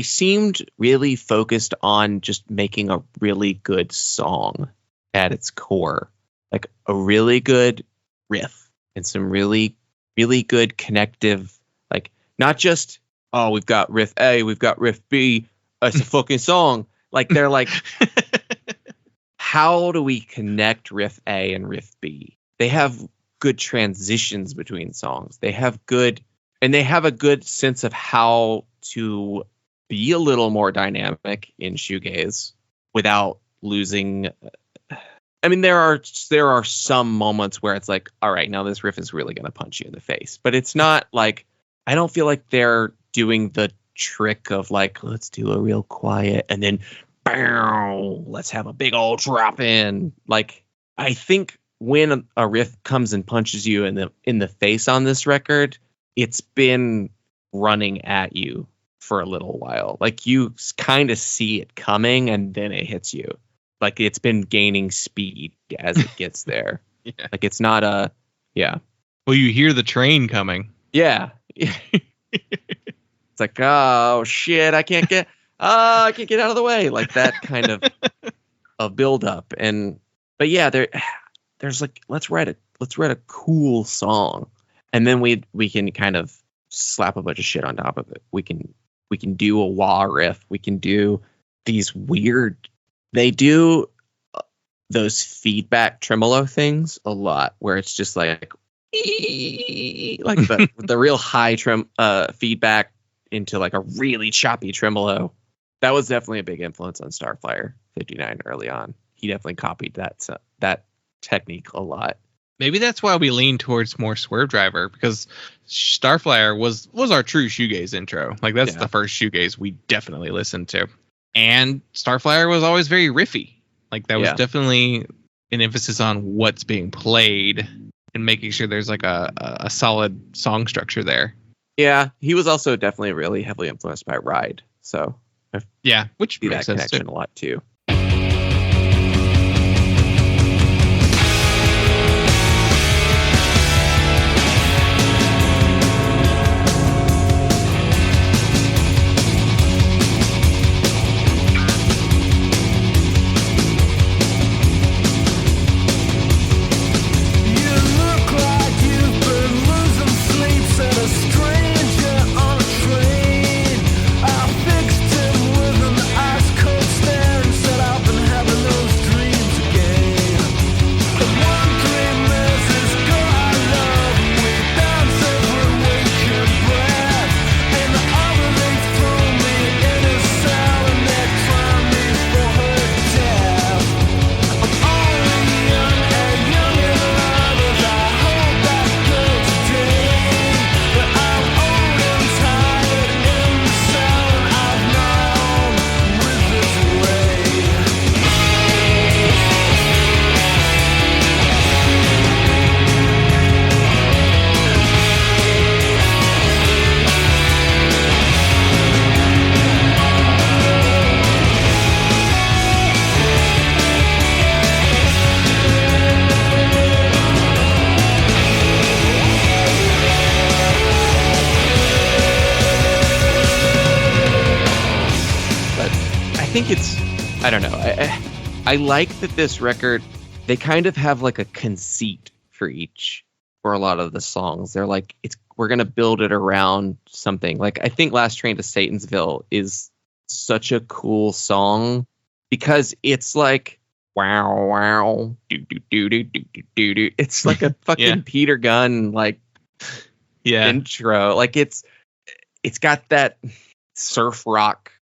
seemed really focused on just making a really good song at its core. Like a really good riff and some really, really good connective, like not just, oh, we've got riff A, we've got riff B, it's a fucking song. Like they're like, how do we connect riff A and riff B? They have good transitions between songs. They have a good sense of how to be a little more dynamic in shoegaze without losing. I mean, there are some moments where it's like, all right, now this riff is really going to punch you in the face, but it's not like, I don't feel like they're doing the trick of like, let's do a real quiet and then bow, let's have a big old drop in. Like, I think when a riff comes and punches you in the face on this record, it's been running at you for a little while. Like, you kind of see it coming and then it hits you. Like, it's been gaining speed as it gets there. Yeah. Like, it's not a, yeah. Well, you hear the train coming. Yeah. It's like, oh shit, I can't get out of the way. Like that kind of a build up. But yeah, there's like, let's write a cool song. And then we can kind of slap a bunch of shit on top of it. We can do a wah riff. We can do these weird, they do those feedback tremolo things a lot where it's just like the real high feedback into like a really choppy tremolo. That was definitely a big influence on Starflyer 59 early on. He definitely copied that technique a lot. Maybe that's why we lean towards more Swervedriver, because Starflyer was our true shoegaze intro. Like that's the first shoegaze we definitely listened to. And Starflyer was always very riffy. Like that was definitely an emphasis on what's being played and making sure there's like a solid song structure there. Yeah, he was also definitely really heavily influenced by Ride. So yeah, which see makes that sense connection too. a lot too. You look like you've been losing sleep, said a stranger on a train. I fixed him with an ice cold stare and said, think it's, I don't know. I like that this record, they kind of have like a conceit for a lot of the songs. They're like, we're going to build it around something. Like, I think Last Train to Satansville is such a cool song because it's like, wow, wow, do, do, do, do, do, do, do, do. It's like a fucking Peter Gunn, like, intro. Like, it's got that surf rock,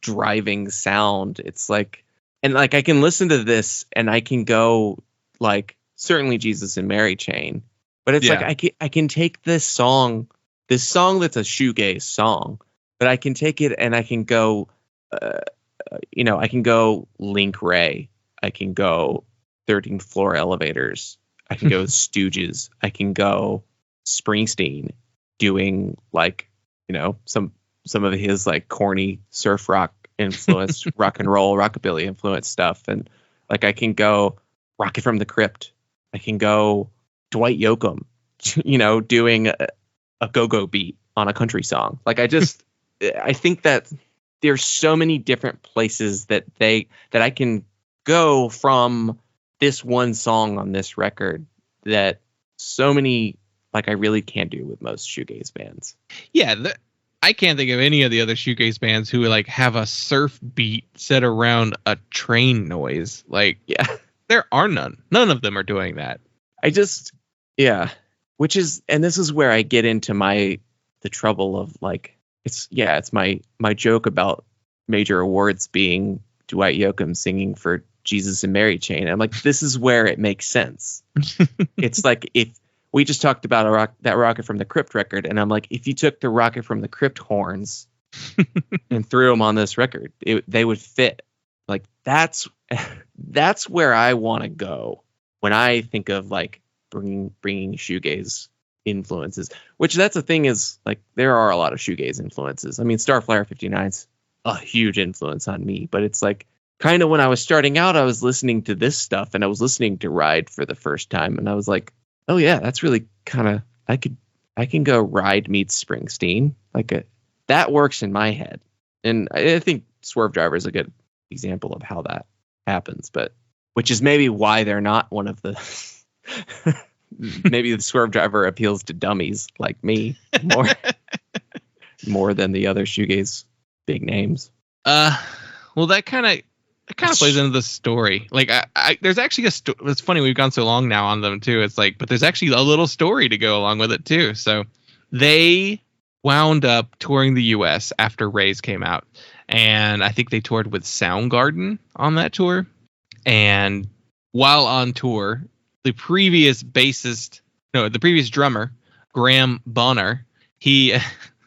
driving sound. It's like, and like, I can listen to this and I can go like, certainly Jesus and Mary Chain, but it's like, I can take this song that's a shoegaze song, but I can take it and I can go, I can go Link Ray. I can go 13th Floor Elevators. I can go Stooges. I can go Springsteen doing like, some of his like corny surf rock influence, rock and roll, rockabilly influence stuff. And like, I can go Rocket from the Crypt. I can go Dwight Yoakam, doing a go-go beat on a country song. Like, I think that there's so many different places that I can go from this one song on this record that so many, like, I really can't do with most shoegaze bands. Yeah, I can't think of any of the other shoegaze bands who like have a surf beat set around a train noise. Like, there are none. None of them are doing that. Which is, and this is where I get into the trouble of like, it's my joke about major awards being Dwight Yoakam singing for Jesus and Mary Chain. I'm like, this is where it makes sense. It's like, if we just talked about that Rocket from the Crypt record, and I'm like, if you took the Rocket from the Crypt horns and threw them on this record, they would fit. Like, that's where I want to go when I think of like bringing shoegaze influences. Which, that's the thing, is like, there are a lot of shoegaze influences. I mean, Starflyer 59's a huge influence on me, but it's like, kind of when I was starting out, I was listening to this stuff and I was listening to Ride for the first time, and I was like, oh yeah, that's really kind of, I can go Ride meets Springsteen. Like, that works in my head. And I think Swervedriver is a good example of how that happens, but which is maybe why they're not one of the maybe the Swervedriver appeals to dummies like me more than the other shoegaze big names. Well, that kind of plays into the story. Like, I there's actually it's funny, we've gone so long now on them too. It's like, but there's actually a little story to go along with it too. So they wound up touring the US after Raise came out, and I think they toured with Soundgarden on that tour. And while on tour, the previous drummer, Graham Bonner,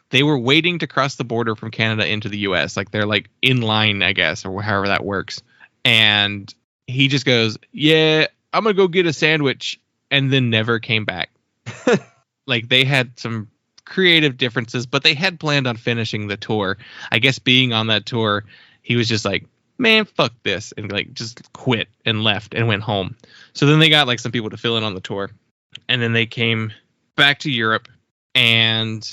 they were waiting to cross the border from Canada into the US. Like, they're like in line, I guess, or however that works. And he just goes, yeah, I'm going to go get a sandwich, and then never came back. Like, they had some creative differences, but they had planned on finishing the tour. I guess being on that tour, he was just like, man, fuck this, and like just quit and left and went home. So then they got like some people to fill in on the tour, and then they came back to Europe. And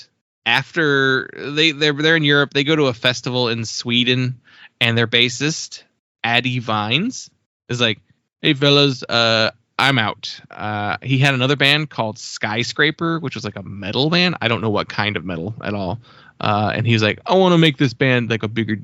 after they're in Europe, they go to a festival in Sweden, and their bassist Addy Vines is like, hey fellas, I'm out. He had another band called Skyscraper, which was like a metal band. I don't know what kind of metal at all. And he's like, I want to make this band like a bigger,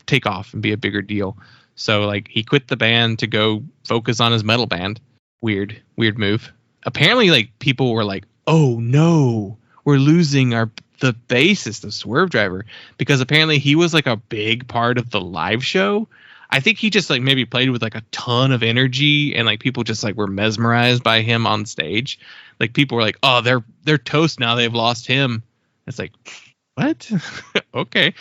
take off and be a bigger deal. So like, he quit the band to go focus on his metal band. Weird move. Apparently, like, people were like, oh no, we're losing the bassist of Swervedriver, because apparently he was like a big part of the live show. I think he just like maybe played with like a ton of energy, and like people just like were mesmerized by him on stage. Like, people were like, oh, they're toast now, they've lost him. It's like, what? Okay.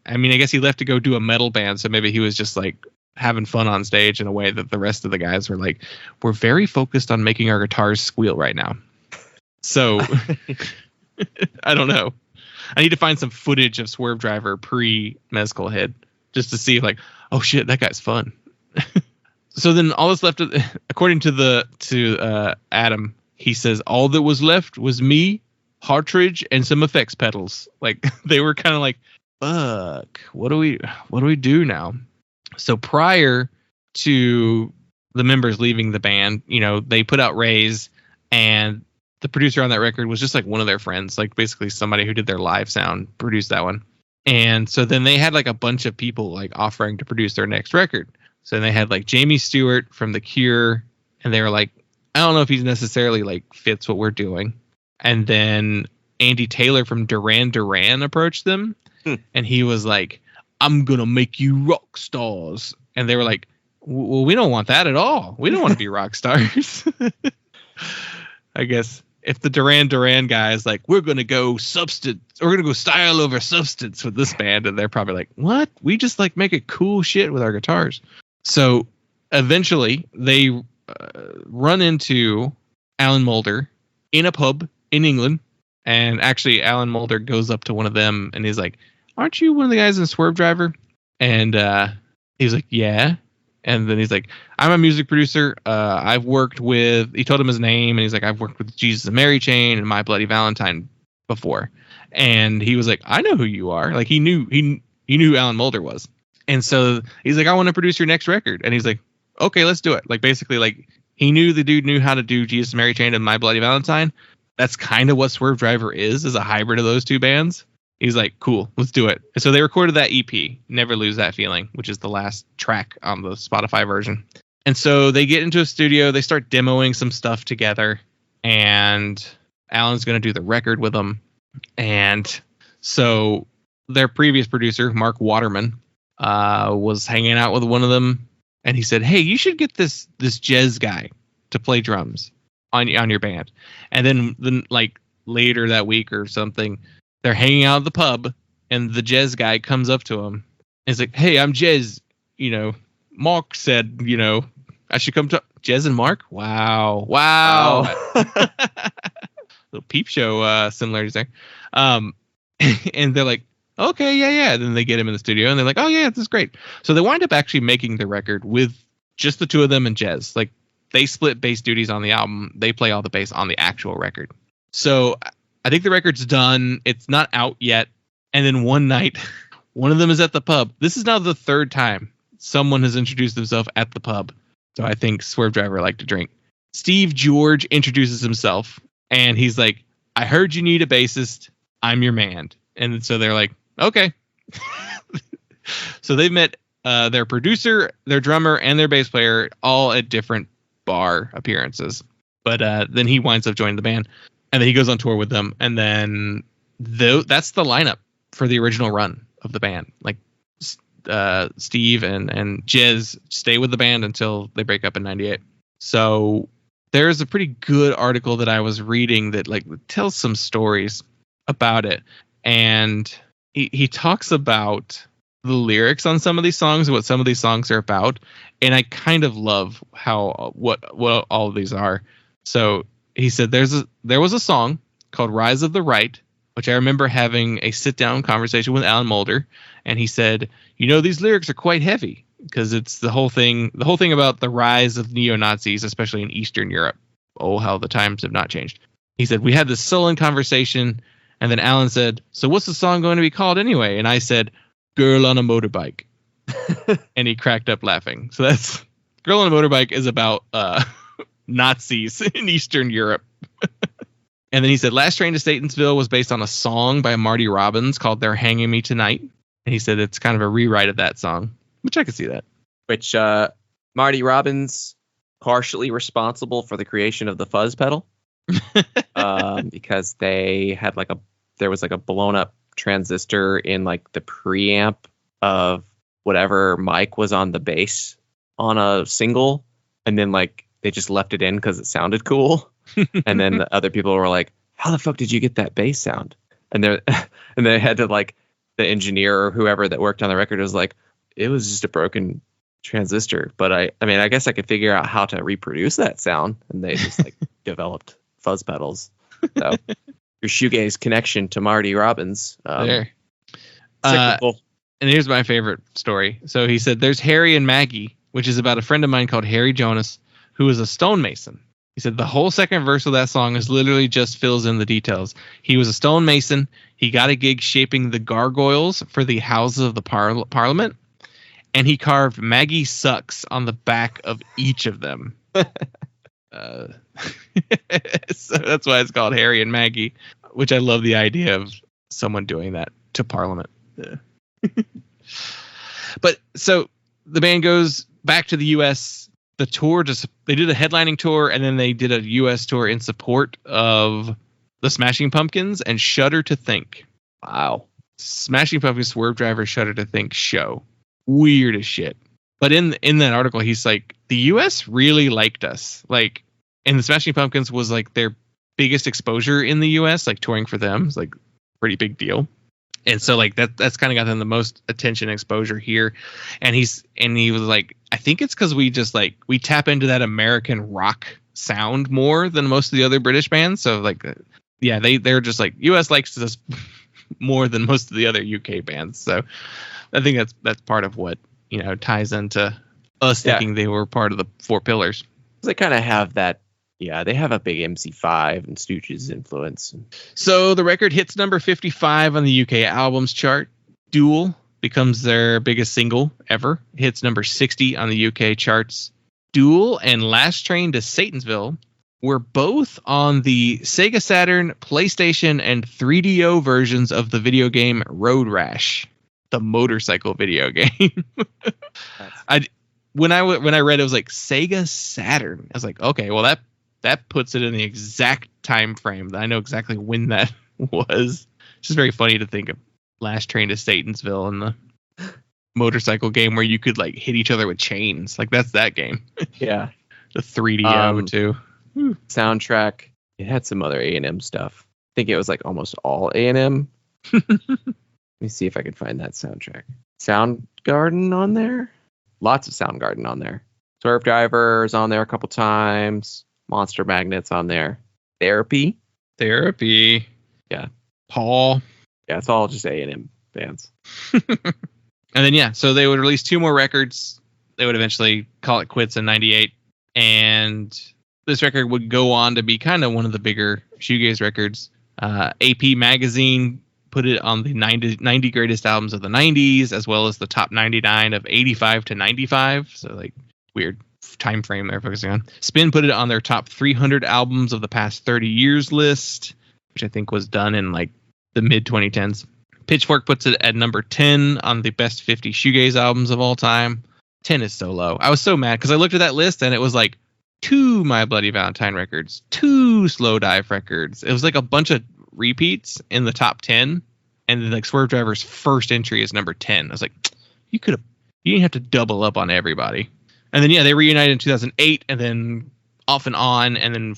I mean, I guess he left to go do a metal band, so maybe he was just like having fun on stage in a way that the rest of the guys were like, we're very focused on making our guitars squeal right now. So I don't know. I need to find some footage of Swervedriver pre-Mezcal Head just to see like, oh shit, that guy's fun. So then all that's left, according to Adam, he says all that was left was me, Hartridge, and some effects pedals. Like, they were kind of like, fuck, what do we do now? So prior to the members leaving the band, they put out Raise, and the producer on that record was just like one of their friends, like basically somebody who did their live sound produced that one. And so then they had like a bunch of people like offering to produce their next record. So they had like Jamie Stewart from The Cure, and they were like, I don't know if he's necessarily like fits what we're doing. And then Andy Taylor from Duran Duran approached them, and he was like, I'm gonna make you rock stars. And they were like, well, we don't want that at all. We don't want to be rock stars. I guess if the Duran Duran guy is like, we're gonna go substance, we're gonna go style over substance with this band, and they're probably like, what? We just like make a cool shit with our guitars. So eventually they run into Alan Moulder in a pub in England, and actually Alan Moulder goes up to one of them and he's like, aren't you one of the guys in Swervedriver? And he's like, yeah. And then he's like, I'm a music producer. I've worked with, he told him his name, and he's like, I've worked with Jesus and Mary Chain and My Bloody Valentine before. And he was like, I know who you are. Like he knew who Alan Moulder was. And so he's like, I want to produce your next record. And he's like, okay, let's do it. Like basically, like he knew the dude knew how to do Jesus and Mary Chain and My Bloody Valentine. That's kind of what Swervedriver is a hybrid of those two bands. He's like, cool, let's do it. And so they recorded that EP, Never Lose That Feeling, which is the last track on the Spotify version. And so they get into a studio, they start demoing some stuff together, and Alan's going to do the record with them. And so their previous producer, Mark Waterman, was hanging out with one of them, and he said, hey, you should get this Jez guy to play drums on your band. And then like later that week or something, they're hanging out at the pub, and the Jez guy comes up to him. And he's like, hey, I'm Jez. Mark said, I should come to Jez and Mark. Wow. Little peep show similarities there. And they're like, okay, yeah. Then they get him in the studio, and they're like, oh yeah, this is great. So they wind up actually making the record with just the two of them and Jez. Like they split bass duties on the album. They play all the bass on the actual record. So I think the record's done. It's not out yet. And then one night, one of them is at the pub. This is now the third time someone has introduced themselves at the pub. So I think Swervedriver liked to drink. Steve George introduces himself, and he's like, I heard you need a bassist. I'm your man. And so they're like, okay. So they met their producer, their drummer, and their bass player all at different bar appearances. But then he winds up joining the band. And then he goes on tour with them, and then that's the lineup for the original run of the band. Like Steve and Jez stay with the band until they break up in '98. So there's a pretty good article that I was reading that like tells some stories about it, and he talks about the lyrics on some of these songs and what some of these songs are about, and I kind of love how what all of these are. So he said there was a song called Rise of the Right, which I remember having a sit-down conversation with Alan Moulder, and he said, these lyrics are quite heavy because it's the whole thing about the rise of neo-Nazis, especially in Eastern Europe. Oh, how the times have not changed. He said, we had this sullen conversation, and then Alan said, so what's the song going to be called anyway? And I said, Girl on a Motorbike. And he cracked up laughing. So that's Girl on a Motorbike is about Nazis in Eastern Europe. And then he said Last Train to Satansville was based on a song by Marty Robbins called They're Hanging Me Tonight. And he said it's kind of a rewrite of that song, which I could see that. Which Marty Robbins partially responsible for the creation of the fuzz pedal. Because they had there was a blown up transistor in like the preamp of whatever mic was on the bass on a single, and then like they just left it in because it sounded cool. And then the other people were like, how the fuck did you get that bass sound? And they had to like, the engineer or whoever that worked on the record was like, it was just a broken transistor. But I mean, I guess I could figure out how to reproduce that sound. And they just like developed fuzz pedals. So your shoegaze connection to Marty Robbins. There. And here's my favorite story. So he said, there's Harry and Maggie, which is about a friend of mine called Harry Jonas, who is a stonemason. He said the whole second verse of that song is literally just fills in the details. He was a stonemason. He got a gig shaping the gargoyles for the Houses of the Parliament, and he carved Maggie Sucks on the back of each of them. So that's why it's called Harry and Maggie, which I love the idea of someone doing that to Parliament. Yeah. But so the band goes back to the U.S. The tour they did a headlining tour, and then they did a U.S. tour in support of the Smashing Pumpkins and Shudder to Think. Wow. Smashing Pumpkins Swervedriver Shudder to Think show. Weird as shit. But in that article, he's like, the U.S. really liked us. Like, and the Smashing Pumpkins was like their biggest exposure in the U.S. Like touring for them. It's like pretty big deal. And so like that's kind of got them the most attention exposure here. And he was like, I think it's because we just like we tap into that American rock sound more than most of the other British bands. So like, yeah, they're just like U.S. likes us more than most of the other UK bands. So I think that's part of what, you know, ties into us thinking they were part of the Four Pillars. They kind of have that. Yeah, they have a big MC5 and Stooges influence. So the record hits number 55 on the UK albums chart. Duel becomes their biggest single ever. Hits number 60 on the UK charts. Duel and Last Train to Satansville were both on the Sega Saturn, PlayStation, and 3DO versions of the video game Road Rash, the motorcycle video game. When I read it was like Sega Saturn, I was like, okay, well that puts it in the exact time frame that I know exactly when that was. It's just very funny to think of Last Train to Satansville and the motorcycle game where you could like hit each other with chains. Like that's that game. Yeah. The 3DO too. Soundtrack. It had some other A&M stuff. I think it was like almost all A&M. Let me see if I can find that soundtrack. Soundgarden on there? Lots of Soundgarden on there. Swervedriver is on there a couple times. Monster Magnet's on there. Therapy. Yeah. Paul. Yeah, it's all just A&M bands. And then, yeah, so they would release 2 more records. They would eventually call it quits in 98. And this record would go on to be kind of one of the bigger shoegaze records. AP Magazine put it on the 90 greatest albums of the 90s, as well as the top 99 of 85 to 95. So, like, weird time frame they're focusing on. Spin put it on their top 300 albums of the past 30 years list, which I think was done in, like, the mid-2010s. Pitchfork puts it at number 10 on the best 50 shoegaze albums of all time. 10 is so low. I was so mad because I looked at that list and it was like 2 My Bloody Valentine records, 2 Slow Dive records. It was like a bunch of repeats in the top 10. And then like Swervedriver's first entry is number 10. I was like, you didn't have to double up on everybody. And then, yeah, they reunited in 2008 and then off and on and then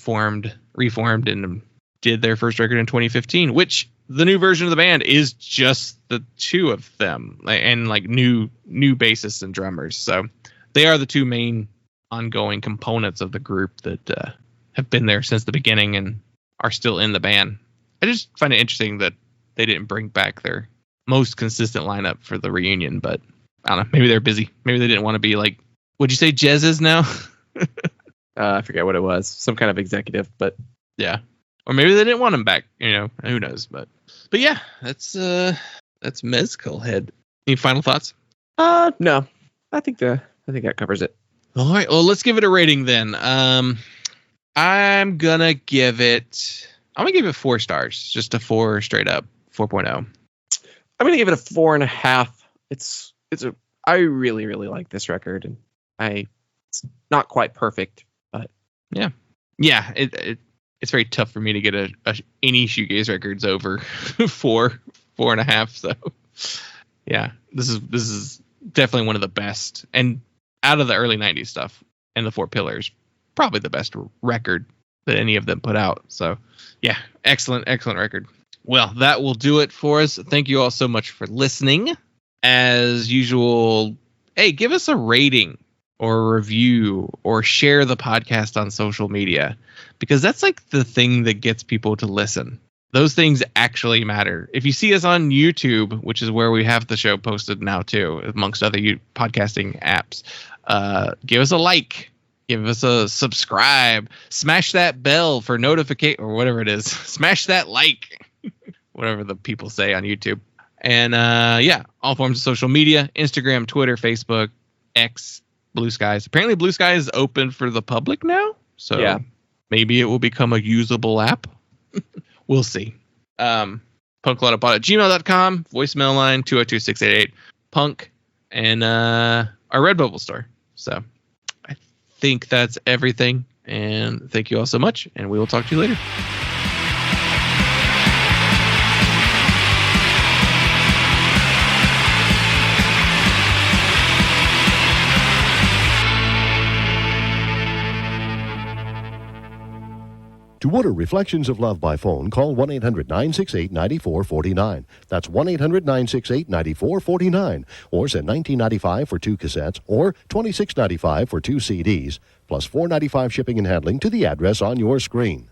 reformed and did their first record in 2015, which the new version of the band is just the 2 of them and like new bassists and drummers. So they are the 2 main ongoing components of the group that have been there since the beginning and are still in the band. I just find it interesting that they didn't bring back their most consistent lineup for the reunion, but I don't know. Maybe they're busy. Maybe they didn't want to be like, would you say Jez is now? I forget what it was. Some kind of executive, but yeah. Or maybe they didn't want him back. You know, who knows? But yeah, that's Mezcal Head. Any final thoughts? No. I think that covers it. All right. Well, let's give it a rating then. I'm gonna give it 4 stars, just a 4 straight up, 4.0. I'm gonna give it a 4.5. I really, really like this record, and it's not quite perfect, but yeah, it's very tough for me to get any shoegaze records over 4.5. So yeah, this is definitely one of the best, and out of the early 90s stuff and the Four Pillars, probably the best record that any of them put out. So yeah, excellent record. Well, that will do it for us. Thank you all so much for listening. As usual, hey, give us a rating or a review or share the podcast on social media, because that's like the thing that gets people to listen. Those things actually matter. If you see us on YouTube, which is where we have the show posted now too, amongst other podcasting apps, give us a like. Give us a subscribe. Smash that bell for notification or whatever it is. Smash that like. Whatever the people say on YouTube. And all forms of social media. Instagram, Twitter, Facebook, X, Blue Skies. Apparently Blue Sky is open for the public now. So maybe it will become a usable app. We'll see. punklaudapod@gmail.com. Voicemail line 202-688-PUNK. And our Redbubble store. So I think that's everything. And thank you all so much. And we will talk to you later. To order Reflections of Love by phone, call 1-800-968-9449. That's 1-800-968-9449. Or send $19.95 for 2 cassettes or $26.95 for 2 CDs, plus $4.95 shipping and handling to the address on your screen.